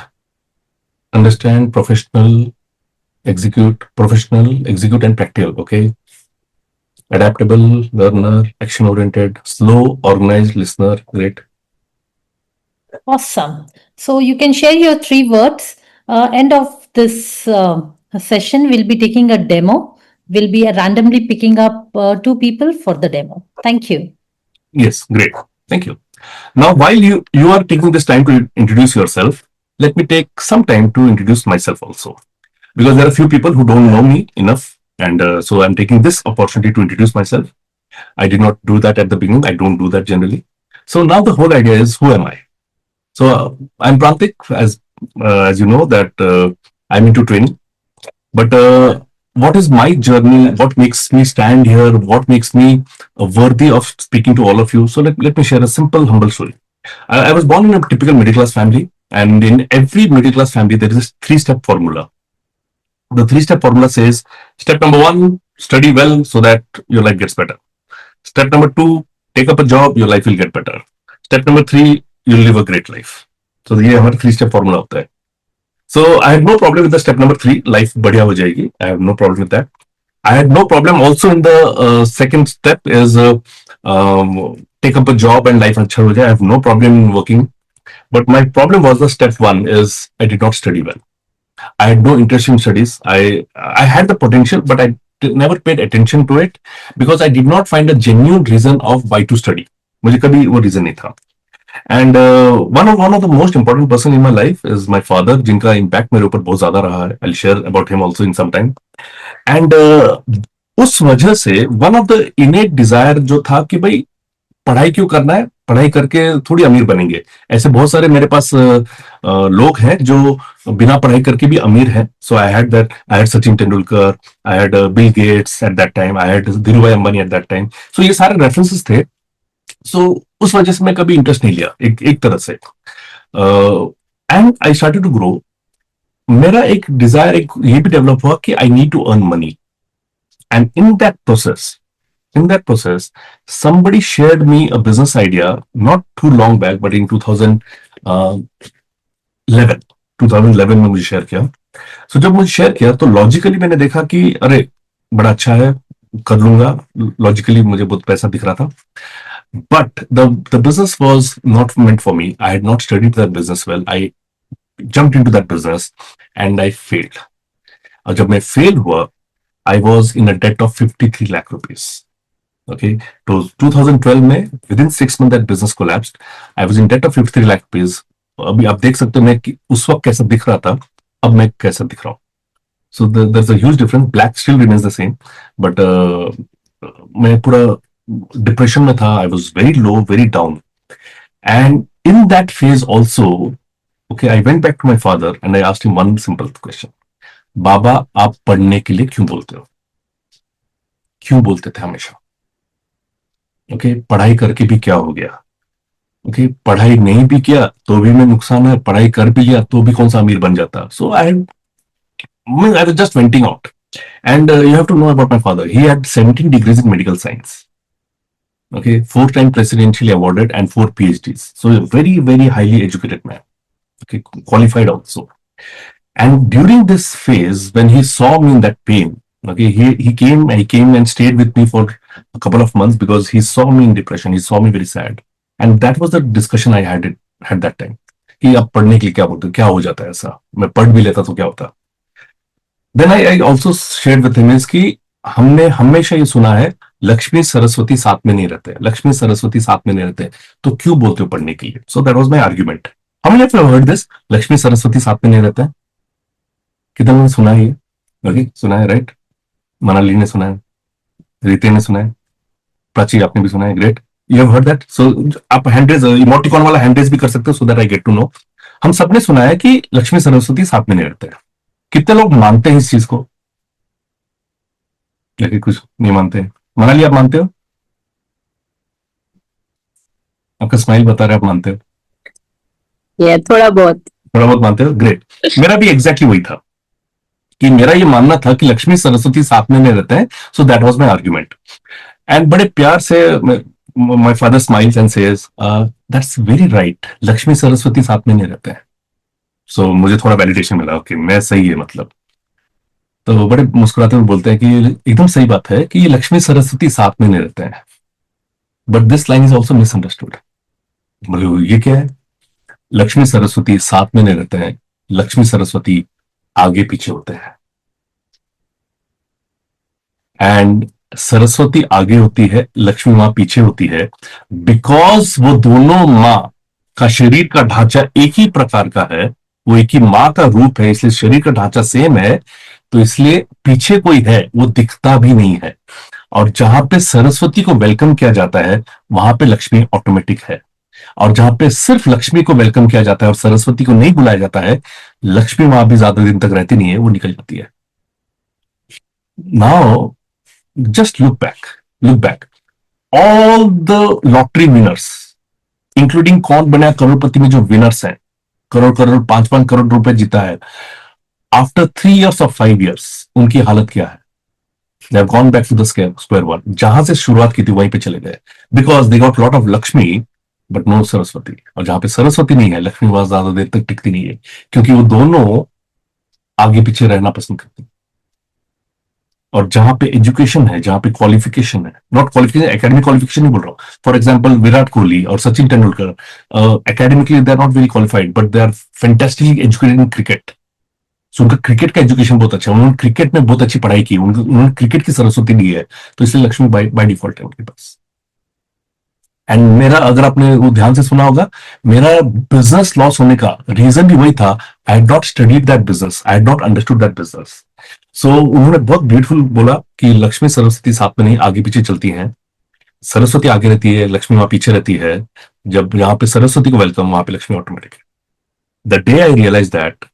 Understand, professional, execute, professional, execute and practical, okay. Adaptable, learner, action oriented, slow, organized, listener, great. Awesome. So you can share your 3 words. End of this session, we'll be taking a demo. We'll be randomly picking up 2 people for the demo. Thank you. Yes, great. Thank you. Now, while you are taking this time to introduce yourself, let me take some time to introduce myself also. Because there are a few people who don't know me enough, and so I'm taking this opportunity to introduce myself. I did not do that at the beginning. I don't do that generally. So now the whole idea is, who am I? So I'm Prantik, as you know that I'm into training. But what is my journey? What makes me stand here? What makes me worthy of speaking to all of you? So let me share a simple, humble story. I was born in a typical middle class family, and in every middle class family there is a 3-step formula. The 3-step formula says, step number 1, study well so that your life gets better. Step number 2, take up a job, your life will get better. Step number 3, you'll live a great life. So ये हमारा 3-step formula होता है. So I had no problem with the step number 3, life बढ़िया हो जाएगी. I have no problem with that. I had no problem also in the second step is take up a job and life अच्छा हो जाए. I have no problem in working. But my problem was the step 1 is I did not study well. I had no interest in studies. I had the potential, but I never paid attention to it because I did not find a genuine reason of why to study. मुझे कभी वो reason नहीं था. And one of the most important person in my life is my father, जिनका impact मेरे ऊपर बहुत ज्यादा रहा है. I'll share about him also in some time. And उस वजह से one of the innate desire जो था कि भाई पढ़ाई क्यों करना है, पढ़ाई करके थोड़ी अमीर बनेंगे. ऐसे बहुत सारे मेरे पास लोग हैं जो बिना पढ़ाई करके भी अमीर हैं. So I had Sachin Tendulkar, I had Bill Gates at that time, I had Dhirubhai Ambani at that time. So ये सारे रेफरेंसेस थे. सो उस वजह से मैं कभी इंटरेस्ट नहीं लिया एक तरह से. And I started to grow. मेरा एक डिजायर ये भी डेवलप हुआ कि I need to earn money. And in that process, somebody shared me a business idea not too long back, but in 2011 में मुझे शेयर किया. So जब मुझे शेयर किया तो लॉजिकली मैंने देखा कि अरे बड़ा अच्छा है, कर लूंगा, लॉजिकली मुझे बहुत पैसा दिख रहा था, but the business was not meant for me. I had not studied that business well. I jumped into that business and I failed. और जब मैं फेल हुआ, I was in a debt of 53 lakh rupees. Okay, तो 2012 में within 6 months that business collapsed. I was in debt of 53 lakh rupees. अभी आप देख सकते हो मैं कि उस वक्त कैसा दिख रहा था, अब मैं कैसा दिख रहा हूँ. So there's a huge difference. Black still remains the same, but मैं पूरा डिप्रेशन में था. I was very low, very down, and in that phase also, okay, I went back to my father and I asked him one simple question. बाबा, आप पढ़ने के लिए क्यों बोलते हो? क्यों बोलते थे हमेशा? ओके, पढ़ाई करके भी क्या हो गया? ओके, पढ़ाई नहीं भी किया तो भी मैं नुकसान है, पढ़ाई कर भी लिया तो भी कौन सा अमीर बन जाता? सो आई was just venting out. And you have to know about my father. He had 17 degrees in medical science. Okay, 4-time presidentially awarded and 4 PhDs. So a very, very highly educated man. Okay, qualified also. And during this phase, when he saw me in that pain, okay, he came and stayed with me for a couple of months because he saw me in depression. He saw me very sad. And that was the discussion I had that time. कि अब पढ़ने के लिए क्या बोलते हो, क्या हो जाता है ऐसा, मैं पढ़ भी लेता तो क्या होता. Then I also shared with him is कि हमने हमेशा ये सुना है लक्ष्मी सरस्वती साथ में नहीं रहते, लक्ष्मी सरस्वती साथ में नहीं रहते, तो क्यों बोलते हो पढ़ने के लिए? So that was my argument. How many of you have heard this? Lakshmi Saraswati साथ में नहीं रहते हैं? कितने ने सुना है ये? ओके, सुना है, राइट? मनाली ने सुना है, रीते ने सुना है, प्राची आपने भी सुना है, great. You have heard that. So आप हैंड इमोटिकॉन वाला हैंड रेज भी कर सकते हो, so that I get to know. हम सबने सुना है कि लक्ष्मी सरस्वती साथ में नहीं रहते हैं. कितने लोग मानते हैं इस चीज को? लेकिन कुछ नहीं मानते हैं. मनाली, आप मानते हो? आपका स्माइल बता रहे आप मानते हो. थोड़ा बहुत मानते हो, ग्रेट. मेरा भी एग्जैक्टली वही था कि मेरा ये मानना था कि लक्ष्मी सरस्वती साथ में नहीं रहते हैं. So that was my argument. And बड़े प्यार से my father smiles and says that's very right, Lakshmi Saraswati साथ में नहीं रहते हैं. सो मुझे थोड़ा वैलिडेशन मिला, ओके मैं सही है मतलब. तो बड़े मुस्कुराते हुए बोलते हैं कि एकदम सही बात है कि ये लक्ष्मी सरस्वती साथ में नहीं रहते हैं, but this line is also misunderstood. बोले ये क्या है? लक्ष्मी सरस्वती साथ में नहीं रहते हैं, लक्ष्मी सरस्वती आगे पीछे होते हैं. एंड सरस्वती आगे होती है, लक्ष्मी मां पीछे होती है, बिकॉज वो दोनों मां का शरीर का ढांचा एक ही प्रकार का है, वो एक ही मां का रूप है, इसलिए शरीर का ढांचा सेम है. तो इसलिए पीछे कोई है वो दिखता भी नहीं है. और जहां पे सरस्वती को वेलकम किया जाता है वहां पे लक्ष्मी ऑटोमेटिक है. और जहां पे सिर्फ लक्ष्मी को वेलकम किया जाता है और सरस्वती को नहीं बुलाया जाता है, लक्ष्मी मां भी ज्यादा दिन तक रहती नहीं है, वो निकल जाती है. Now just look back all the lottery winners, including कौन बना करोड़पति में जो विनर्स हैं, करोड़ 5-5 करोड़ रुपए जीता है, आफ्टर 3 years or 5 years उनकी हालत क्या है? They have gone back to the square one. जहां से शुरुआत की थी वहीं पे चले गए, because they got lot of Lakshmi but no Saraswati. और जहां पे सरस्वती नहीं है, लक्ष्मी वहां ज्यादा देर तक टिकती नहीं है, क्योंकि वो दोनों आगे पीछे रहना पसंद करती है. और जहां पे एजुकेशन है, जहां पे क्वालिफिकेशन है, नॉट क्वालिफिकेशन एकेडमिक क्वालिफिकेशन नहीं बोल रहा हूं. फॉर एग्जांपल विराट कोहली और Sachin Tendulkar, academically they are not very qualified but they are fantastically educated in cricket. So उनका क्रिकेट का एजुकेशन बहुत अच्छा है, उन्होंने क्रिकेट में बहुत अच्छी पढ़ाई की, उन्होंने क्रिकेट की सरस्वती ली है, तो इसलिए लक्ष्मी बाय डिफॉल्ट है उनके पास. एंड मेरा, अगर आपने वो ध्यान से सुना होगा, मेरा बिजनेस लॉस होने का रीजन भी वही था. I had not studied that business, I had not understood that business. So उन्होंने बहुत ब्यूटीफुल बोला कि लक्ष्मी सरस्वती साथ में नहीं, आगे पीछे चलती हैं. सरस्वती आगे रहती है, लक्ष्मी वहां पीछे रहती है. जब यहाँ पे सरस्वती को वेलकम, वहां पे लक्ष्मी ऑटोमेटिक है. The day I realise that,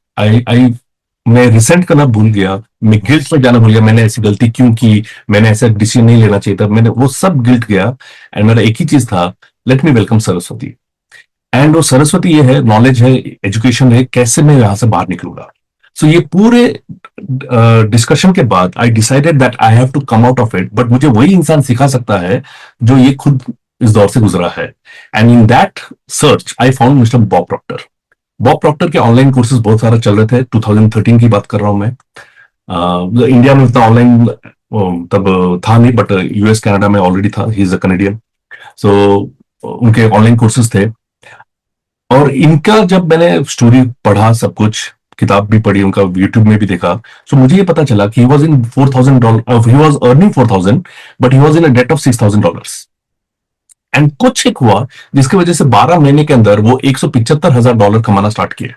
मैं रिसेंट करना भूल गया, मैं गिल्ट में जाना भूल गया, मैंने ऐसी गलती क्यों की, मैंने ऐसा डिसीजन नहीं लेना चाहिए था, मैंने वो सब गिल्ट गया. एंड मेरा एक ही चीज था, let me welcome Saraswati. And वो सरस्वती ये है, नॉलेज है, एजुकेशन है, कैसे मैं यहां से बाहर निकलूंगा. सो ये पूरे डिस्कशन के बाद I decided that I have to come out of it. But मुझे वही इंसान सिखा सकता है जो ये खुद इस दौर से गुजरा है. And in that search I found mister Bob Procter. Bob Procter के ऑनलाइन कोर्सेज बहुत सारा चल रहे थे. 2013 की बात कर रहा हूं मैं. इंडिया में उतना ऑनलाइन तब था नहीं, बट यूएस कनाडा में ऑलरेडी था, ही इज अ कनेडियन। सो उनके ऑनलाइन कोर्सेज थे, और इनका जब मैंने स्टोरी पढ़ा, सब कुछ किताब भी पढ़ी, उनका यूट्यूब में भी देखा, तो मुझे ये पता चला कि he was in $4,000, he was earning 4,000, but he was in a debt of $6,000। And कुछ एक हुआ जिसकी वजह से 12 महीने के अंदर वो $175,000 कमाना स्टार्ट किए।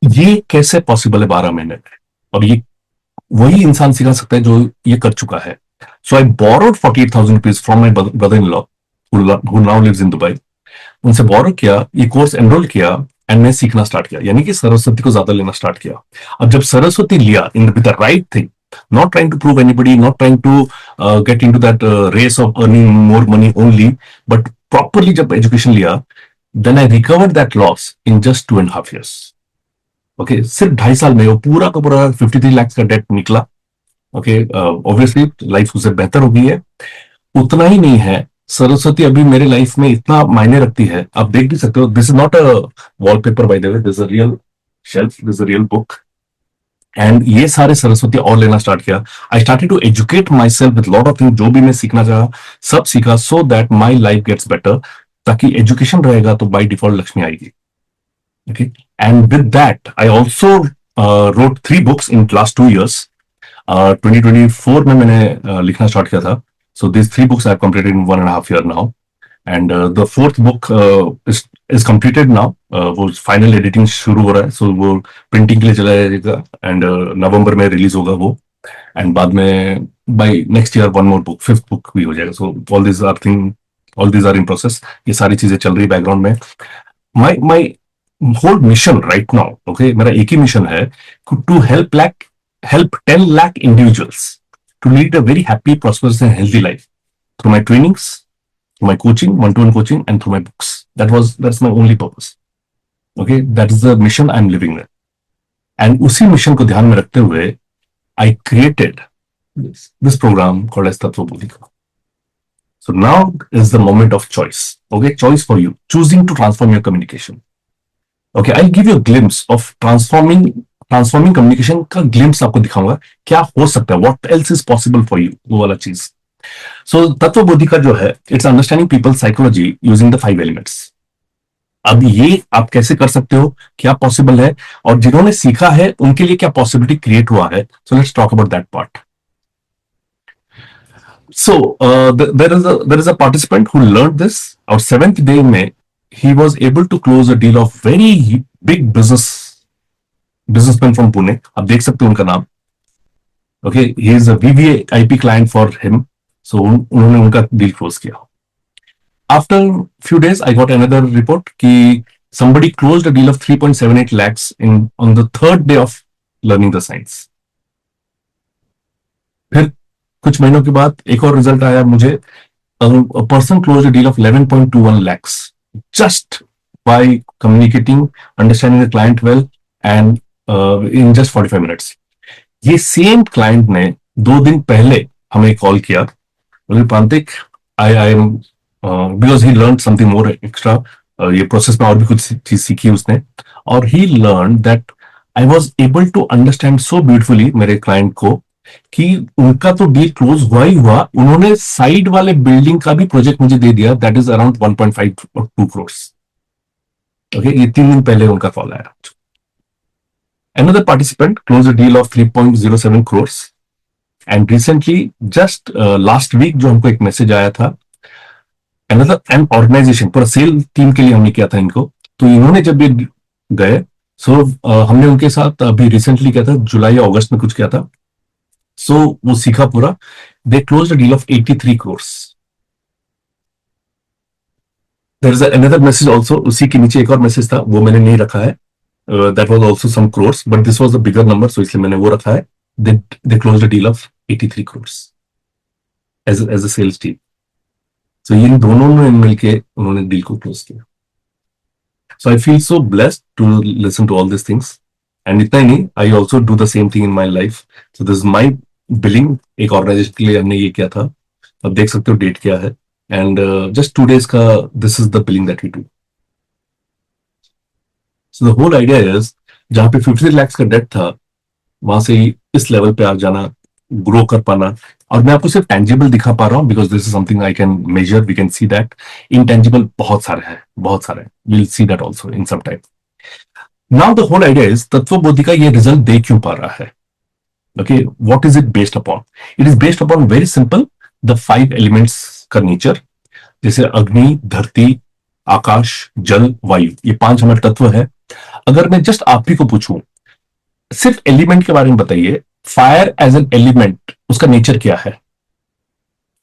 ये कैसे पॉसिबल है 12 महीने में? और ये वही इंसान सिखा सकता है जो ये कर चुका है। So I borrowed ₹48,000 from my brother in law who now lives in Dubai. उनसे बोरो किया, ये कोर्स एनरोल किया, एंड मैं सीखना स्टार्ट किया, यानी कि सरस्वती को ज्यादा लेना स्टार्ट किया। अब जब सरस्वती लिया in with the right thing, not trying to prove anybody, not trying to get into that race of earning more money only, but properly जब education लिया, then I recovered that loss in just 2.5 years. Okay, सिर्फ 2.5 साल में वो पूरा का पूरा 53 लाख का डेट निकला। Okay, obviously लाइफ उससे बेहतर हो गई है। उतना ही नहीं है, सरस्वती अभी मेरे लाइफ में इतना मायने रखती है, आप देख भी सकते हो। This is not a wallpaper by the way, this is a real shelf, this is a real book. And ये सारे सरस्वती और लेना स्टार्ट किया। I started to educate myself with lot of things, जो भी मैं सीखना चाहा सब सीखा, so that my life gets better. ताकि एजुकेशन रहेगा तो बाई डिफॉल्ट लक्ष्मी आएगी। Okay, and with that I also wrote 3 books in last 2 years। 2024 में मैंने लिखना स्टार्ट किया था। So this 3 books I have completed in 1.5 year now, and the 4th book is completed now। वो final editing शुरू हो रहा है, सो वो प्रिंटिंग के लिए चला जाएगा, एंड नवंबर में रिलीज होगा वो। एंड बाद में by next year 1 more book, 5th book भी हो जाएगा। So all these are in process. ये सारी चीजें चल रही बैकग्राउंड में। My whole mission right now, okay, मेरा एक ही मिशन है, to help 10 lakh individuals to lead a very happy, prosperous and healthy life through my trainings, through my coaching, one-to-one coaching, and through my books. That's my only purpose. Okay, that is the mission I'm living with. And उसी mission को ध्यान में रखते हुए I created this program called as Tattva Bodhika. So now is the moment of choice. Okay, choice for you, choosing to transform your communication. Okay, I'll give you a glimpse of transforming communication का glimpse आपको दिखाऊंगा, क्या हो सकता है, what else is possible for you, वो वाला चीज। सो तत्व बोधि का जो है, it's understanding people psychology using the 5 elements. अब ये आप कैसे कर सकते हो, क्या पॉसिबल है, और जिन्होंने सीखा है उनके लिए क्या पॉसिबिलिटी क्रिएट हुआ है। So let's talk about that part. So there is a participant who learned this, और 7th डे में ही was able to close a deal of very big businessman from Pune, आप देख सकते हो उनका नाम। Okay, he is a VVIP client for him. So उन्होंने उनका डील क्लोज किया। After few days I got another report कि somebody closed a deal of 3.78 lakhs on the 3rd day of learning the science। फिर कुछ महीनों के बाद एक और रिजल्ट आया मुझे, a person closed a deal of 11.21 lakhs just by communicating, understanding the client well, and in just 45 minutes। ये सेम क्लाइंट ने 2 दिन पहले हमें कॉल किया, बोले Prantik, I am because he learn something more extra, ये प्रोसेस में और भी कुछ चीज सीखी उसने, और he learn that I was able to understand so beautifully मेरे क्लाइंट को कि उनका तो डील क्लोज हुआ ही हुआ, उन्होंने साइड वाले बिल्डिंग का भी प्रोजेक्ट मुझे दे दिया, that is around 1.5 or 2 crores। Okay, ये 3 दिन पहले उनका कॉल आया। Another participant closed a deal of 3.07 crores, and recently, just last week, जो हमको एक मैसेज आया था, an organization, पूरा सेल टीम के लिए हमने किया था इनको, तो इन्होंने जब ये गए, सो हमने उनके साथ अभी रिसेंटली किया था, जुलाई या अगस्त में कुछ किया था। सो वो सीखा पूरा, they closed a deal of 83 crores। There is another message also, उसी के नीचे एक और मैसेज था, वो मैंने नहीं रखा है। That was also some crores, but this was a bigger number, so इसलिए मैंने वो रखा है। They closed a deal of 83 crores as a sales team। So इन दोनों ने मिलके उन्होंने डील को क्लोज किया। So I feel so blessed to listen to all these things, and इतना ही नहीं, I also do the same thing in my life। So this is my billing, एक ऑर्गेनाइजेशन के लिए हमने ये किया था, अब देख सकते हो डेट क्या है, and just 2 days का this is the billing that we do। So the whole idea is, जहां पे 53 lakhs का डेट था, वहां से इस लेवल पे आ जाना ग्रो कर पाना। और मैं आपको सिर्फ टेंजिबल दिखा पा रहा हूं because this is something I can measure, we can see that. Intangible बहुत सारे हैं, बहुत सारे, will see that also in some time. Now the whole idea is Tattvabodhi का ये रिजल्ट दे क्यों पा रहा है? Okay, what is it based upon? It is based upon very simple, the 5 elements का नेचर, जैसे अग्नि, धरती, आकाश, जल, वायु, ये 5 हमारे तत्व है। अगर मैं जस्ट आप ही को पूछूं सिर्फ एलिमेंट के बारे में बताइए, फायर एज एन एलिमेंट उसका नेचर क्या है?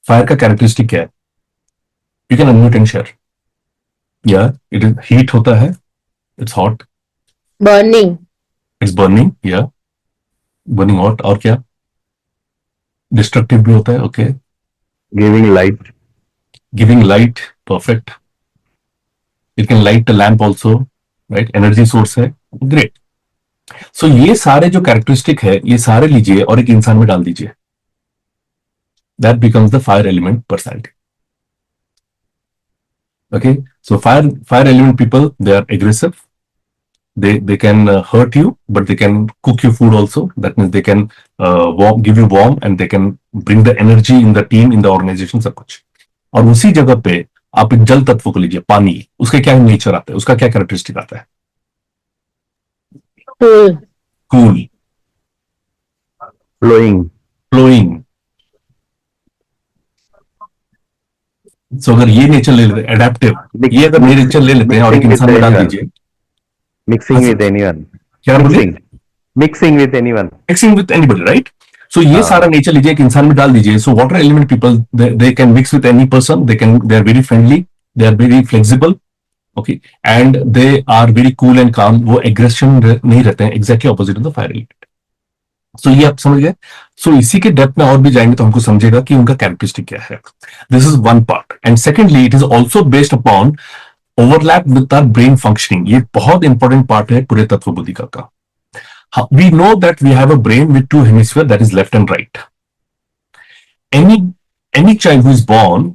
फायर का कैरेक्टरिस्टिक क्या है? You can unmute and share. या इट इज हीट होता है, it's hot, Burning. It's burning, या बर्निंग हॉट। और क्या? डिस्ट्रक्टिव भी होता है, okay. Giving light. Giving light, perfect. It can light a lamp also, right, energy source है, ग्रेट। सो ये सारे जो कैरेक्टरिस्टिक है ये सारे लीजिए और एक इंसान में डाल दीजिए, that becomes the fire element personality. Okay, so fire element people, they are aggressive, they can hurt you, but they can cook your food also. That means they can give you warm and they can bring the energy in the team, in the organization, सब कुछ। और उसी जगह पे आप एक जल तत्व को लीजिए, पानी, उसके क्या नेचर आता है, उसका क्या कैरेक्टरिस्टिक आता है? Cool. Cool, Flowing. फ्लोइंग। सो अगर ये नेचर ले लेते हैं, एडेप्टिव, ये अगर नेचर ले लेते हैं और एक इंसान में डाल दीजिए, Mixing with anyone. क्या बोले? Mixing. Mixing with anyone. Mixing with anybody, right? So ये सारा नेचर लीजिए, एक इंसान में डाल दीजिए। So water element people, they can mix with any person, they are very friendly, they are very flexible, okay, and they are very cool and calm. वो aggression नहीं रहते हैं, exactly opposite of the fire element. So ये आप समझ गए। सो इसी के डेप्थ में और भी जाएंगे तो हमको समझेगा कि उनका कैरेक्टरिस्टिक क्या है। This is one part. And secondly, it is also based upon overlap with our brain functioning. ये बहुत इंपॉर्टेंट पार्ट है पूरे तत्वबोधिका का। We know that we have a brain with 2 hemispheres, that is left and right. Any child who is born,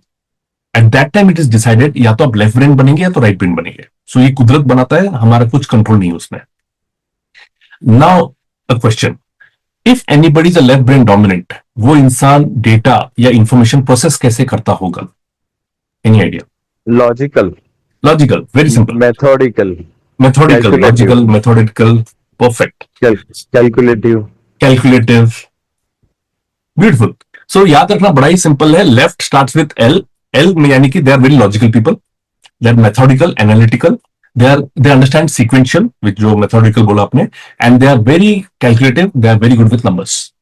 at that time it is decided या तो आप left brain बनेंगे या तो राइट ब्रेन बनेंगे। सो ये कुदरत बनाता है, हमारा कुछ कंट्रोल नहीं है उसमें। Now a question, if anybody is a left brain dominant, वो इंसान डेटा या इंफॉर्मेशन प्रोसेस कैसे करता होगा? Any idea? Logical. Logical, very simple, Methodical. Methodical, Calculative. Logical, methodical, perfect, Calculative. Calculative, beautiful. So याद रखना बड़ा ही सिंपल है। Left starts with L, L में यानी कि they are very logical people, they are methodical, analytical, they understand sequential, which जो methodical बोला आपने, and they are very calculative, they are very good with numbers.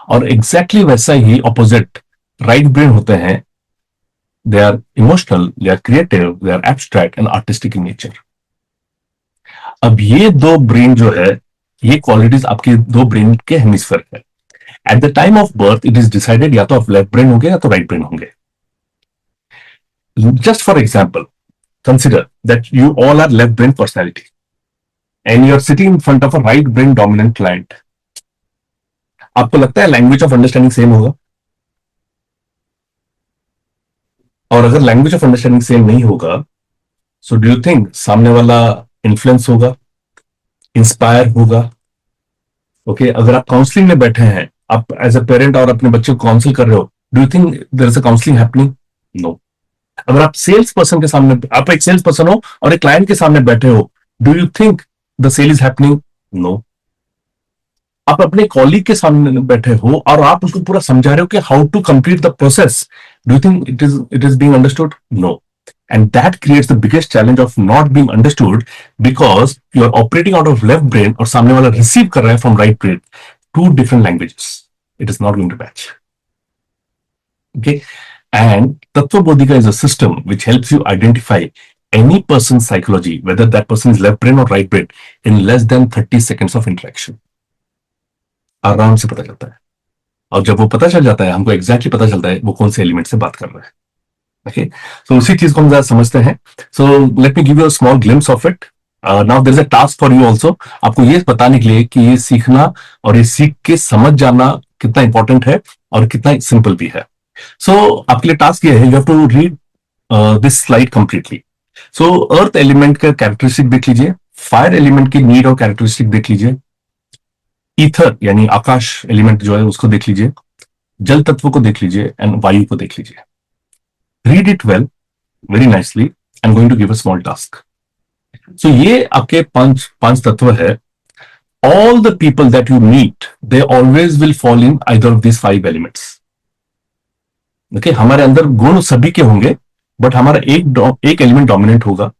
और exactly वैसा ही opposite right brain होते हैं, they are emotional, they are creative, they are abstract and artistic in nature. अब ये 2 ब्रेन जो है, ये क्वालिटीज आपके 2 ब्रेन के हेमिस्फीयर है। At the time of birth it is decided या तो आप लेफ्ट ब्रेन होंगे या तो राइट ब्रेन होंगे। Just for example, consider that you all are left brain personality and you are sitting in front of a right brain dominant client. आपको लगता है लैंग्वेज ऑफ अंडरस्टैंडिंग सेम होगा? और अगर लैंग्वेज ऑफ अंडरस्टैंडिंग सेम नहीं होगा, so do you think सामने वाला इन्फ्लुएंस होगा, इंस्पायर होगा? ओके, अगर आप काउंसलिंग में बैठे हैं, आप एज अ पेरेंट और अपने बच्चे को काउंसिल कर रहे हो, do you think there is a counselling happening? No. अगर आप सेल्स पर्सन के सामने, आप एक सेल्स पर्सन हो और एक क्लाइंट के सामने बैठे हो, do you think the sale is happening? No. आप अपने कॉलीग के सामने बैठे हो और आप उसको पूरा समझा रहे हो कि how to complete the process, do you think it is being understood? No. And that creates the biggest challenge of not being understood because you are operating out of left brain और सामने वाला receive कर रहा है from right brain, 2 different languages. It is not going to match. Okay, and Tattvabodhika is a system which helps you identify any person's psychology, whether that person is left brain or right brain, in less than 30 seconds of interaction. आराम से पता चलता है, और जब वो पता चल जाता है, हमको exactly पता चलता है वो कौन से एलिमेंट से बात कर रहा है। Okay, so उसी चीज को हम ज्यादा समझते हैं। So let me give you a small glimpse of it. Now there is a task for you also. आपको ये बताने के लिए कि ये सीखना और ये सीख के समझ जाना कितना इंपॉर्टेंट है और कितना सिंपल भी है। So आपके लिए टास्क ये है, you have to read this slide completely. So earth element का कैरेक्टरिस्टिक देख लीजिए, फायर एलिमेंट की नीड और कैरेक्टरिस्टिक देख लीजिए, ईथर यानी आकाश एलिमेंट जो है उसको देख लीजिए, जल तत्व को देख लीजिए एंड वायु को देख लीजिए. Read it well, very nicely. I am going to give a small task. So ये आपके पांच पांच तत्व है. All the people that you meet, they always will fall in either of these 5 elements. Okay, हमारे अंदर गुण सभी के होंगे, बट हमारा एक एलिमेंट डोमिनेंट होगा.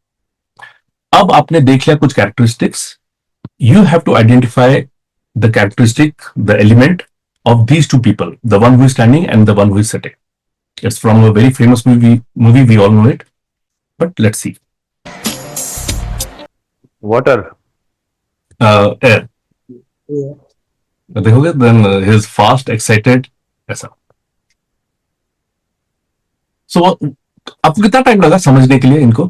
अब आपने देख लिया कुछ characteristics. You have to identify the characteristic, the element of these two people, the one who is standing and the one who is sitting. It's from a very famous movie, we all know it. But let's see. Water. Air. देखोगे, then he is fast, excited, ऐसा. So आपको कितना time लगा समझने के लिए इनको?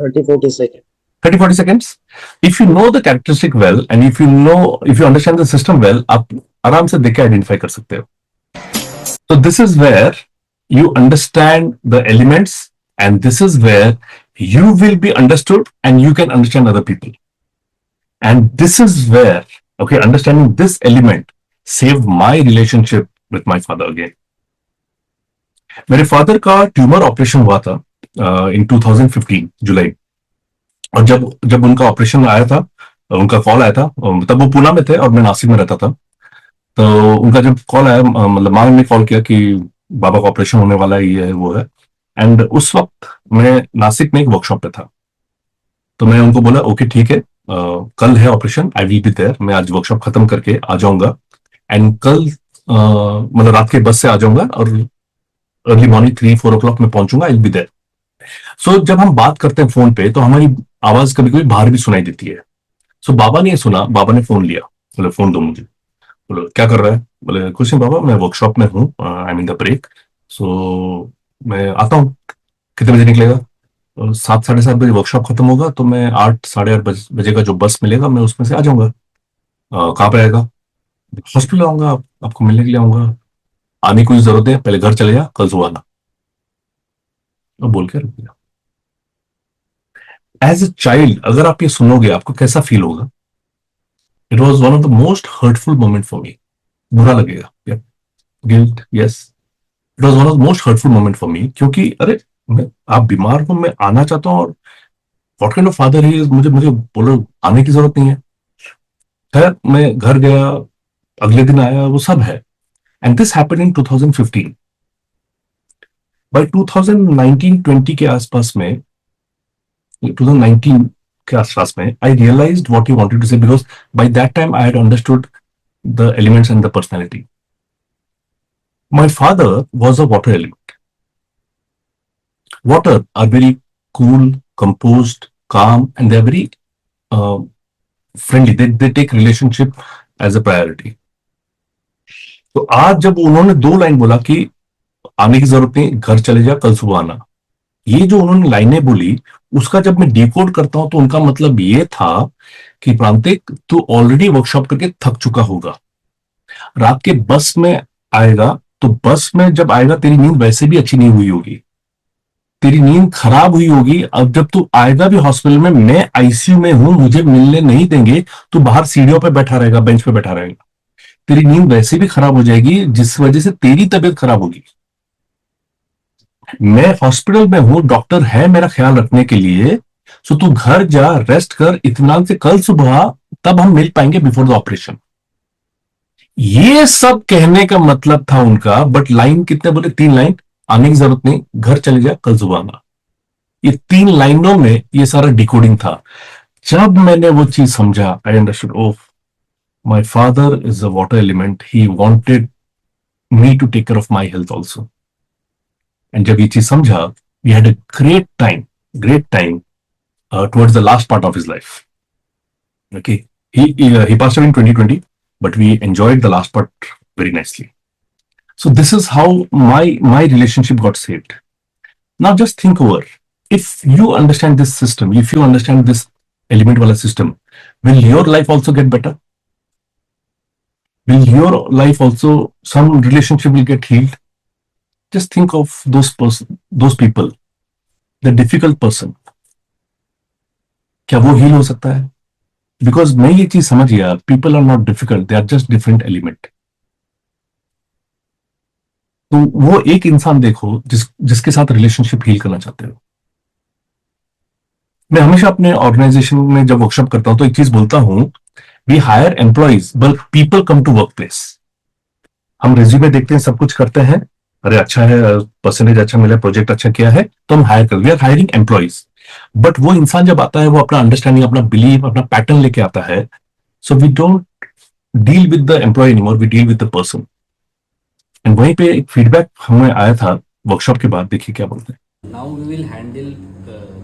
30-40 seconds. 30-40 seconds. If you know the characteristic well and if you understand the system well, आप आराम से देख के आइडेंटिफाई कर सकते हो. So this is where you understand the elements and this is where you will be understood and you can understand other people. And this is where, okay, understanding this element saved my relationship with my father again. मेरे father का tumour operation हुआ था इन 2015 जुलाई. और जब उनका operation आया था, उनका कॉल आया था, तब वो पुणे में थे और मैं नासिक में रहता था. तो उनका जब कॉल आया, मतलब माँ ने कॉल किया कि बाबा का ऑपरेशन होने वाला है, ये है वो है. एंड उस वक्त मैं नासिक में एक वर्कशॉप पे था. तो मैं उनको बोला ओके ठीक है, कल है operation, I will be there. मैं आज वर्कशॉप खत्म करके आ जाऊंगा एंड कल मतलब रात के बस से आ जाऊंगा और अर्ली मॉर्निंग 3-4 o'clock में पहुंचूंगा, आई विल बी देयर. सो जब हम बात करते हैं फोन पे तो हमारी आवाज कभी कभी बाहर भी सुनाई देती है. सो बाबा ने सुना, बाबा ने फोन लिया, बोले फोन दो मुझे. बोले क्या कर रहा है? बोले कुछ नहीं बाबा, मैं वर्कशॉप में हूँ, आई मीन द ब्रेक. सो मैं आता हूँ. कितने बजे निकलेगा? 7-7:30 बजे वर्कशॉप खत्म होगा, तो मैं 8-8:30 बजे का जो बस मिलेगा मैं उसमें से आ जाऊंगा. कहाँ पे आएगा? हॉस्पिटल आऊंगा, आपको मिलने के लिए आऊंगा. आने की कोई जरूरत है, पहले घर चले जा, कल सुबह आना. और बोल के रख दिया. एज ए चाइल्ड अगर आप ये सुनोगे आपको कैसा फील होगा? It was one of the most hurtful moment for me. बुरा लगेगा, guilt, yes. It was one of the most hurtful moment for me, क्योंकि अरे आप बीमार हो, मैं आना चाहता हूँ और what kind of father he is, मुझे बोलो आने की जरूरत नहीं है. खैर मैं घर गया, अगले दिन आया, वो सब है. And this happened in 2015. By 2019-20 के आसपास में, 2019 के आसपास में, I realized what he wanted to say, because by that time I had understood the elements and the personality. My father was a water element. Water are very cool, composed, calm, and they are very friendly. They take relationship as a priority. तो आज जब उन्होंने 2 line बोला कि आने की जरूरत नहीं, घर चले जा, कल सुबह आना, ये जो उन्होंने लाइनें बोली, उसका जब मैं डिकोड करता हूं तो उनका मतलब ये था कि प्रांतिक तू ऑलरेडी वर्कशॉप करके थक चुका होगा, रात के बस में आएगा, तो बस में जब आएगा तेरी नींद वैसे भी अच्छी नहीं हुई होगी, तेरी नींद खराब हुई होगी. अब जब तू आएगा भी हॉस्पिटल में, मैं आईसीयू में हूं, मुझे मिलने नहीं देंगे, तू बाहर सीढ़ियों पे बैठा रहेगा, बेंच पे बैठा रहेगा, तेरी नींद वैसे भी खराब हो जाएगी, जिस वजह से तेरी तबीयत खराब होगी. मैं हॉस्पिटल में हूं, डॉक्टर है मेरा ख्याल रखने के लिए, सो तू घर जा, रेस्ट कर, इत्मीनान से, कल सुबह तब हम मिल पाएंगे बिफोर द ऑपरेशन. ये सब कहने का मतलब था उनका. बट लाइन कितने बोले? 3 लाइन. आने की जरूरत नहीं, घर चले जा, कल सुबह आना. ये 3 लाइनों में ये सारा डिकोडिंग था. जब मैंने वो चीज समझा, I understood, oh my father is a water element, he wanted me to take care of my health also. And जब ये चीज समझा, we had a great time towards the last part of his life. Okay, he passed away in 2020, but we enjoyed the last part very nicely. So this is how my relationship got saved. Now just think over. If you understand this system, if you understand this element wala system, will your life also get better? Will your life also, some relationship will get healed? Just think of those people, the difficult person. क्या वो heal हो सकता है? Because मैं ये चीज समझ गया, people are not difficult, they are just different element. तो वो एक इंसान देखो जिसके साथ रिलेशनशिप हील करना चाहते हो. मैं हमेशा अपने ऑर्गेनाइजेशन में जब वर्कशॉप करता हूं तो एक चीज बोलता हूं, we hire employees but people come to workplace. हम रिज्यूमे देखते हैं, सब कुछ करते हैं, अरे अच्छा है, परसेंटेज अच्छा मिला, प्रोजेक्ट अच्छा किया है, तो हम हायर कर, we are hiring employees. But वो इंसान जब आता है, वो अपना अंडरस्टैंडिंग, अपना बिलीव, अपना पैटर्न लेके आता है. So we don't deal with the employee anymore, we deal with the person. And वहीं पे एक फीडबैक हमें आया था वर्कशॉप के बाद, देखिए क्या बोलते हैं. Now we will handle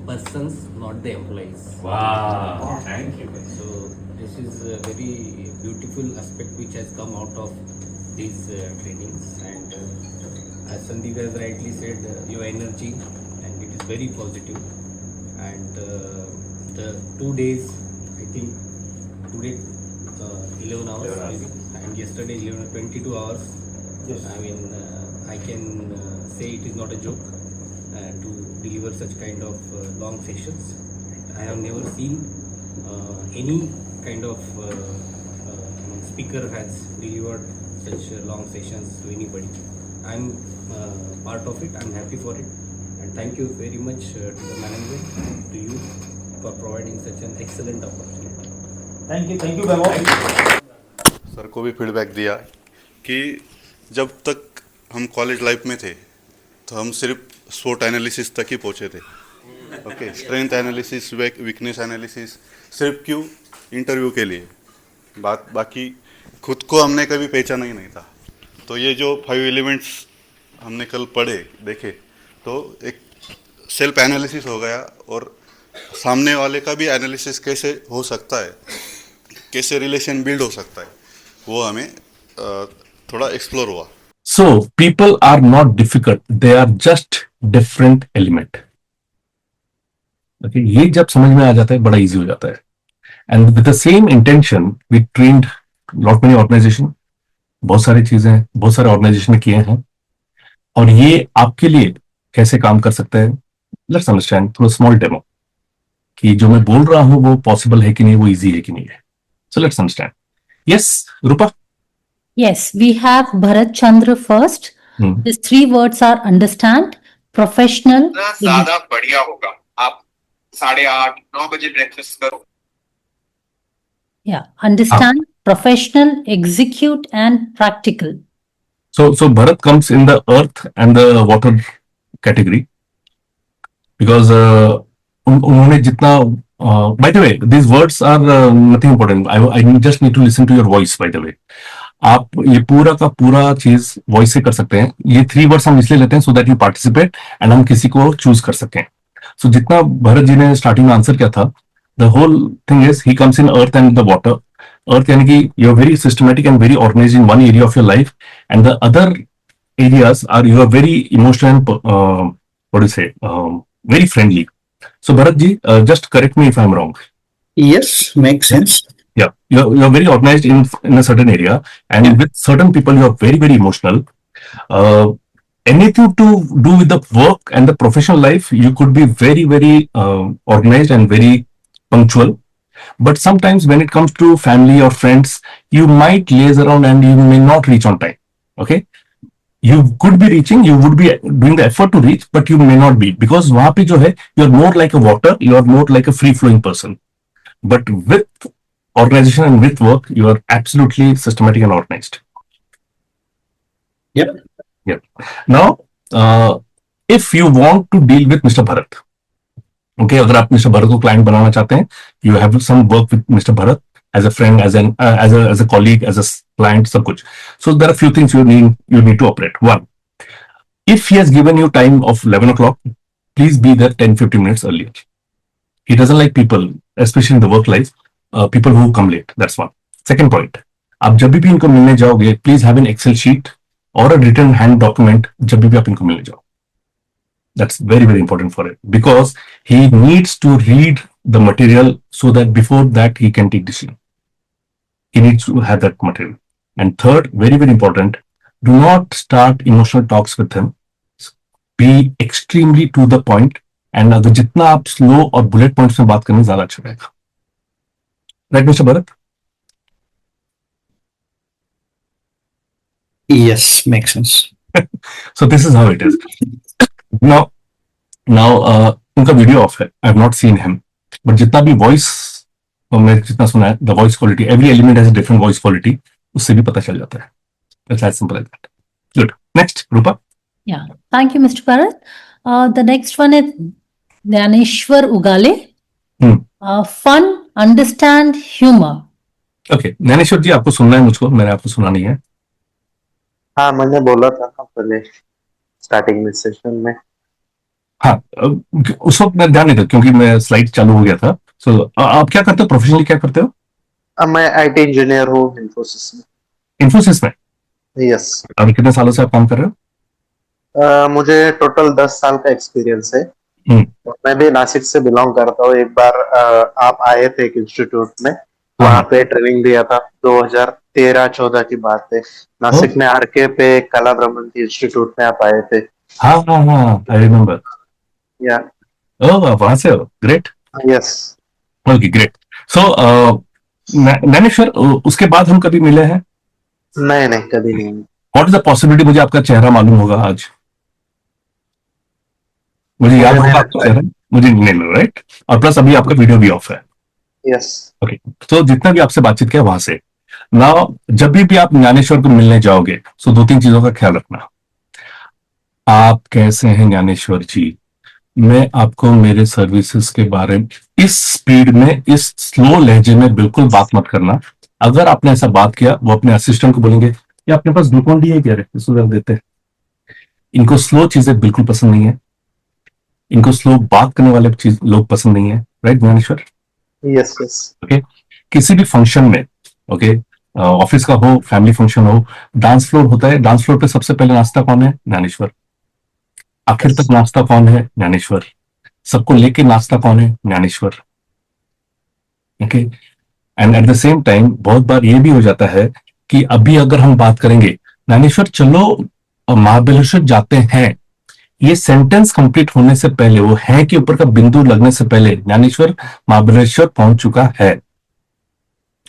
persons, not the employees. वाह, thank you. So this is a very beautiful aspect which has come out of these trainings. And as Sandeep has rightly said, your energy and it is very positive. And the 2 days, I think today 11 hours maybe, and yesterday 22 hours. Yes. I mean, I can say it is not a joke. To deliver such kind of long sessions. I have never seen any kind of speaker has delivered such long sessions to anybody. I'm part of it. I'm happy for it, and thank you very much to the management and to you for providing such an excellent opportunity. Thank you, Vaibhav. Sir को भी feedback दिया कि जब तक हम college life में थे तो हम सिर्फ SWOT एनालिसिस तक ही पहुंचे थे. Okay, strength analysis, weakness analysis, सिर्फ क्यों, इंटरव्यू के लिए. बाकी खुद को हमने कभी पहचाना ही नहीं था. तो ये जो 5 एलिमेंट्स हमने कल पढ़े देखे, तो एक सेल्फ एनालिसिस हो गया, और सामने वाले का भी एनालिसिस कैसे हो सकता है, कैसे रिलेशन बिल्ड हो सकता है, वो हमें थोड़ा एक्सप्लोर हुआ. So people are not difficult, they are just different element. Okay, ये जब समझ में आ जाता है, बड़ा इजी हो जाता है. And with the same intention, we trained lot many organization, बहुत सारी चीजें बहुत सारे ऑर्गेनाइजेशन में किए हैं, और ये आपके लिए कैसे काम कर सकते हैं. Let's understand through a small demo कि जो मैं बोल रहा हूँ वो पॉसिबल है कि नहीं, वो इजी है कि नहीं है. So let's understand. Yes, Rupa. Yes, we have Bharat Chandra first. These 3 words are understand, professional. ज्यादा बढ़िया होगा आप 8:30-9 बजे ब्रेकफास्ट करो. Yeah, understand, professional, execute, and practical. So Bharat comes in the earth and the water category because उन्होंने जितना by the way, these words are nothing important. I just need to listen to your voice. By the way, आप ये पूरा का पूरा चीज voice से कर सकते हैं. ये 3 वर्ड्स हम इसलिए लेते हैं so that you participate and हम किसी को चूज कर सकें. सो जितना भरत जी ने स्टार्टिंग में आंसर किया था, the whole thing is he comes in earth and the water. Earth यानी कि you are very systematic and very organize in one area of your life, and the other areas are you are very emotional and what do you say, very friendly. So Bharat ji, just correct me if I'm wrong. Yes, makes sense. Yeah, you're very organized in a certain area, and with certain people you are very very emotional. Anything to do with the work and the professional life, you could be very very organized and very punctual. But sometimes when it comes to family or friends, you might laze around and you may not reach on time. Okay, you could be reaching, you would be doing the effort to reach, but you may not be, because वहां पे जो है, you're more like a water, you're more like a free flowing person. But with organization and with work, you are absolutely systematic and organized. Yep. Now, if you want to deal with Mr. Bharat, okay, अगर आप Mr. Bharat को client बनाना चाहते हैं, you have some work with Mr. Bharat as a friend, as a colleague, as a client, सब कुछ. So there are few things you need to operate. One, if he has given you time of 11 o'clock, please be there 10-15 minutes earlier. He doesn't like people, especially in the work life, people who come late. That's one. Second point, आप जब भी इनको मिलने जाओगे, please have an Excel sheet or a written hand document जब भी आप इनको मिलने जाओ. That's very very important for it, because he needs to read the material so that before that he can take decision. He needs to have that material. And third, very very important, do not start emotional talks with him. Be extremely to the point, and अगर जितना आप slow और bullet points में बात करें ज्यादा अच्छा रहेगा. Right mister Bharat? Yes, makes sense. So this is how it is. Now, उनका वीडियो ऑफ है. I have not seen him. But जितना भी वॉइस मैं जितना सुना है, the voice quality, every element has a different voice quality. उससे भी पता चल जाता है. It's as simple as that. Good. Next, Rupa. Yeah, thank you, Mr. Bharat. The next one is Dhaneshwar Ugale. Fun, understand, humor. Okay, Dnyaneshwar जी आपको सुनना है मुझको, मैंने आपको सुना नहीं है. हाँ, मैंने बोला था ना पहले स्टार्टिंग में सेशन में. हाँ, उस वक्त मैं ध्यान नहीं था क्योंकि मैं स्लाइड चालू हो गया था. सो आप क्या करते हो, प्रोफेशनली क्या करते हो? मैं आईटी इंजीनियर हूँ इन्फोसिस में. इन्फोसिस में? यस. अभी कितने सालों से आप काम कर रहे हो? मुझे टोटल 10 साल का एक्सपीरियंस है. मैं भी नासिक से बिलोंग करता हूँ. एक बार आप आए थे एक इंस्टीट्यूट में, वहां पे ट्रेनिंग दिया था. 2013-14 की बात है. नासिक में आरके पे कला ब्रह्मंती इंस्टीट्यूट में आप आए थे. हाँ, आई रिमेम्बर. या वहां से हो. Great. Yes. Okay, great. So Gyaneshwar, उसके बाद हम कभी मिले हैं? नहीं, कभी नहीं. व्हाट इज द पॉसिबिलिटी मुझे आपका चेहरा मालूम होगा आज? मुझे याद होगा आपका चेहरा? मुझे नहीं मिल, राइट? और प्लस अभी आपका वीडियो भी ऑफ है. यस. ओके, तो जितना भी आपसे बातचीत किया वहां से ना, जब भी आप ज्ञानेश्वर को मिलने जाओगे, सो 2-3 चीजों का ख्याल रखना. आप कैसे हैं ज्ञानेश्वर जी? मैं आपको मेरे सर्विसेज के बारे में इस स्पीड में, इस स्लो लहजे में बिल्कुल बात मत करना. अगर आपने ऐसा बात किया, वो अपने असिस्टेंट को बोलेंगे कि अपने पास ग्लूकोन डी है क्या, सुधर देते हैं. इनको स्लो चीजें बिल्कुल पसंद नहीं है. इनको स्लो बात करने वाले चीज लोग पसंद नहीं है. राइट ज्ञानेश्वर? यस. ओके, किसी भी फंक्शन में, ओके, ऑफिस का हो, फैमिली फंक्शन हो, डांस फ्लोर होता है. डांस फ्लोर पे सबसे पहले नाश्ता कौन है? ज्ञानेश्वर. आखिर तक नाश्ता कौन है? ज्ञानेश्वर. सबको लेके नाश्ता कौन है? Dnyaneshwar. Okay, and at the same time बहुत बार ये भी हो जाता है कि अभी अगर हम बात करेंगे, ज्ञानेश्वर चलो महाबलेश्वर जाते हैं, ये सेंटेंस कंप्लीट होने से पहले, वो है के ऊपर का बिंदु लगने से पहले ज्ञानेश्वर महाबलेश्वर पहुंच चुका है.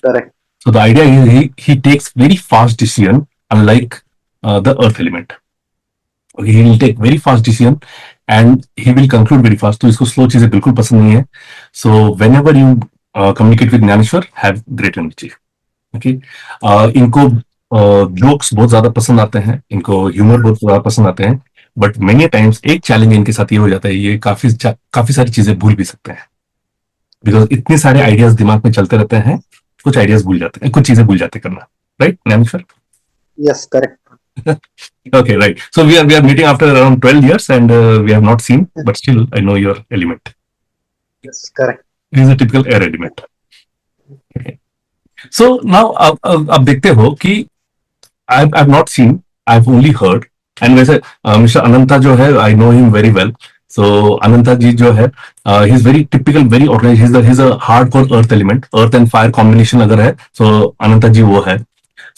Correct. So the idea is he takes very fast decision, unlike the earth element. Okay, he will take very fast decision and he will conclude very fast. तो इसको slow चीजें बिल्कुल पसंद नहीं है. So whenever you communicate with Dnyaneshwar, have great energy. Okay, इनको jokes बहुत ज्यादा पसंद आते हैं, इनको humor बहुत ज्यादा पसंद आते हैं. But many times एक challenge इनके साथ ये हो जाता है, ये काफी सारी चीजें भूल भी सकते हैं. Because इतने सारे ideas दिमाग में चलते रहते हैं, कुछ आइडियाज भूल जाते हैं, कुछ चीजें भूल जाते करना. Right Dnyaneshwar? Yes, correct. Okay, right. So we are meeting after around 12 years and we have not seen, but still I know your element. Yes, correct. It is a typical air element. Okay. So now आप देखते हो कि I've not seen, I've only heard. And वैसे mister अनंता जो है, I know him very well. So अनंता जी जो है, he is very typical, very organized. He's a hardcore earth element, earth and fire combination अगर है, so अनंता जी वो है.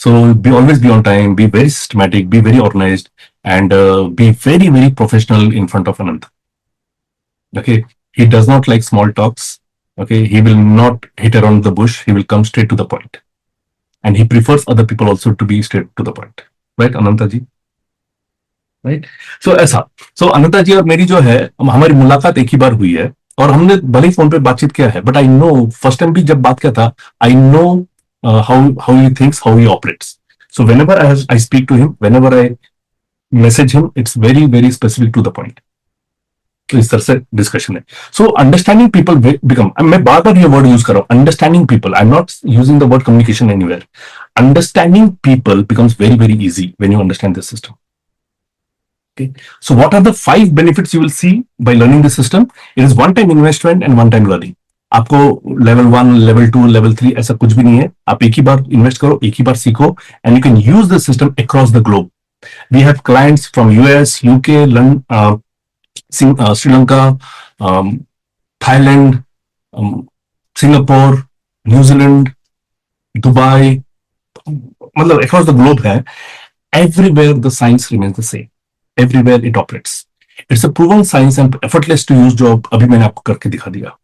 So always be on time, be very systematic, be very organized, and be very, very professional in front of Ananta. Okay, he does not like small talks. Okay, he will not hit around the bush. He will come straight to the point, and he prefers other people also to be straight to the point. Right, Ananta ji? Right. So ऐसा. So अनंता जी और मेरी जो है, हमारी मुलाकात एक ही बार हुई है और हमने भले ही फोन पे बातचीत किया है, but I know first time भी जब बात किया था, I know how he thinks, how he operates. So whenever I speak to him, whenever I message him, it's very, very specific to the point. तो इस तरह से डिस्कशन है. So understanding people become, मैं बार बार ये वर्ड यूज कर रहा हूँ, understanding people. I'm not using the word communication anywhere. Understanding people becomes very, very easy when you understand the system. Okay. So what are the 5 benefits you will see by learning the system? It is one-time investment and one-time learning. आपको level 1, level 2, level 3 ऐसा कुछ भी नहीं है. आप एक ही बार invest करो, एक ही बार सीखो, and you can use the system across the globe. We have clients from US, UK, Sri Lanka, Thailand, Singapore, New Zealand, Dubai, मतलब अक्रॉस द ग्लोब है. Everywhere the science remains the same, everywhere it operates. It's a proven science and effortless to use, जो अभी मैंने आपको करके दिखा दिया.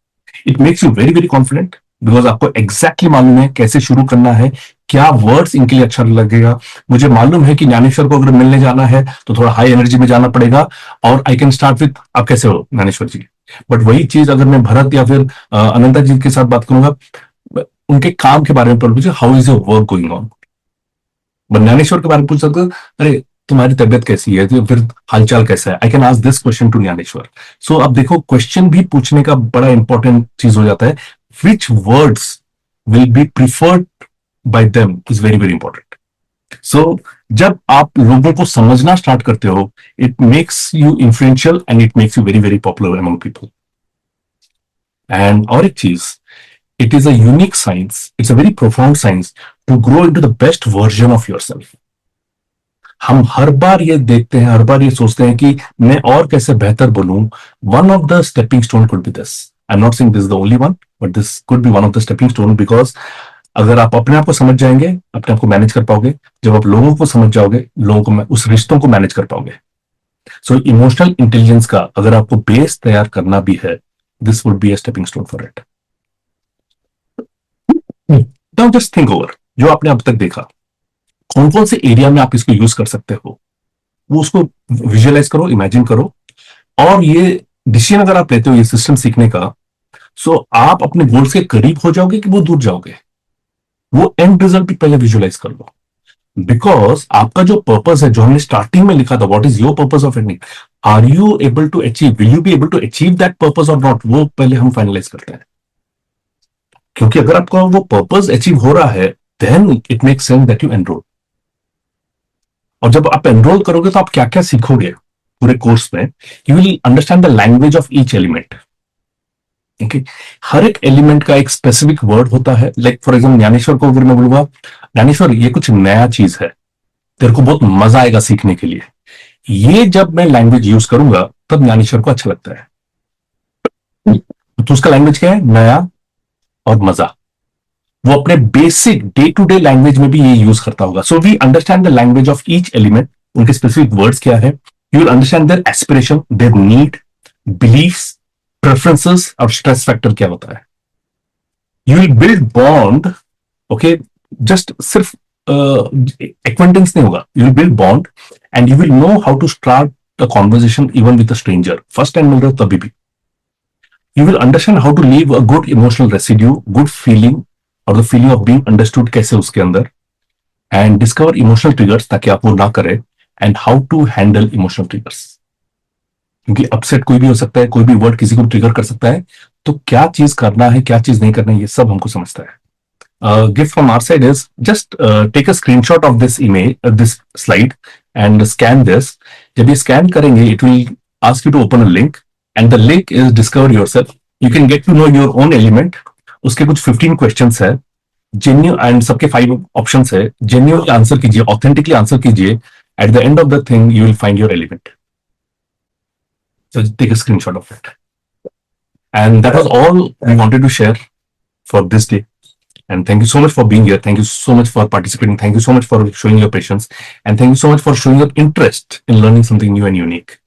It makes you very, very confident. Because आपको एग्जैक्टली मालूम है कैसे शुरू करना है, क्या वर्ड्स इनके लिए अच्छा लगेगा. मुझे मालूम है कि ज्ञानेश्वर को अगर मिलने जाना है तो थोड़ा हाई एनर्जी में जाना पड़ेगा, और आई कैन स्टार्ट विथ आप कैसे हो ज्ञानेश्वर जी. बट वही चीज अगर मैं भरत या फिर अनंता जी के साथ बात करूंगा, उनके काम के बारे में पूछे, how is your work going on. But Dnyaneshwar के बारे में पूछ सकते हो, अरे तुम्हारी तबियत कैसी है, तो फिर हालचाल कैसा है. I can ask this question to Gyaneshwar. So अब देखो, क्वेश्चन भी पूछने का बड़ा इंपॉर्टेंट चीज हो जाता है. Which words will be preferred by them is very very important. So जब आप लोगों को समझना स्टार्ट करते हो, it makes you influential and it makes you very very popular among people. And और एक चीज, it is a unique science, it's a very profound science to grow into the best version of yourself. हम हर बार ये देखते हैं, हर बार ये सोचते हैं कि मैं और कैसे बेहतर बनूं. One of the stepping stone could be this. I'm not saying this is the only one, but this could be one of the stepping stone, because अगर आप अपने आप को समझ जाएंगे, अपने आप को मैनेज कर पाओगे. जब आप लोगों को समझ जाओगे, लोगों को, उस रिश्तों को मैनेज कर पाओगे. सो इमोशनल इंटेलिजेंस का अगर आपको बेस तैयार करना भी है, this would be a stepping stone for it. Now just think over, जो आपने अब तक देखा, कौन कौन से एरिया में आप इसको यूज कर सकते हो, वो उसको विजुअलाइज करो, इमेजिन करो. और ये डिसीजन अगर आप लेते हो ये सिस्टम सीखने का, सो आप अपने गोल्स के करीब हो जाओगे कि वो दूर जाओगे. वो एंड रिजल्ट भी पहले विजुअलाइज कर लो. बिकॉज आपका जो पर्पस है, जो हमने स्टार्टिंग में लिखा था, what is your purpose of earning, are you able to achieve, will you be able to achieve that purpose और नॉट, वो पहले हम फाइनलाइज करते हैं. क्योंकि अगर आपका वो पर्पस अचीव हो रहा है, then it makes sense that you enrol. और जब आप एनरोल करोगे तो आप क्या क्या सीखोगे पूरे कोर्स में, you will understand the language of each element. Okay, हर एक एलिमेंट का एक स्पेसिफिक वर्ड होता है. लाइक फॉर एग्जाम्पल, ज्ञानेश्वर को अगर मैं बोलूंगा, ज्ञानेश्वर ये कुछ नया चीज है, तेरे को बहुत मजा आएगा सीखने के लिए, ये जब मैं लैंग्वेज यूज करूंगा तब ज्ञानेश्वर को अच्छा लगता है. तो उसका लैंग्वेज क्या है? नया और मजा. वो अपने basic day to day language में भी ये यूज करता होगा. So we understand the language of each element, उनके स्पेसिफिक वर्ड्स क्या है. You will understand their aspiration, their need, beliefs, preferences और स्ट्रेस फैक्टर क्या होता है. You will build bond. Okay, just सिर्फ एक्वेंटेंस नहीं होगा, you will build bond and you will know how to start the conversation even with a stranger. First time मिल रहे हो तभी भी. You will understand how to leave a good emotional residue, good feeling, or the feeling of being understood कैसे उसके अंदर, and discover emotional triggers ताकि आप वो ना करें, and how to handle emotional triggers. क्योंकि अपसेट कोई भी हो सकता है, कोई भी वर्ड किसी को ट्रिगर कर सकता है, तो क्या चीज करना है, क्या चीज नहीं करना है, ये सब हमको समझता है. Gift from our side is just take a screenshot of this image, this slide, and scan this. जब ये स्कैन करेंगे, it will ask you to open a link. And the link is discover yourself. You can get to know your own element. उसके कुछ 15 questions है, genuine, and सबके 5 options है. Genuinely answer कीजिए, authentically answer कीजिए. At the end of the thing, you will find your element. So take a screenshot of it. And that was all we wanted to share for this day. And thank you so much for being here. Thank you so much for participating. Thank you so much for showing your patience. And thank you so much for showing your interest in learning something new and unique.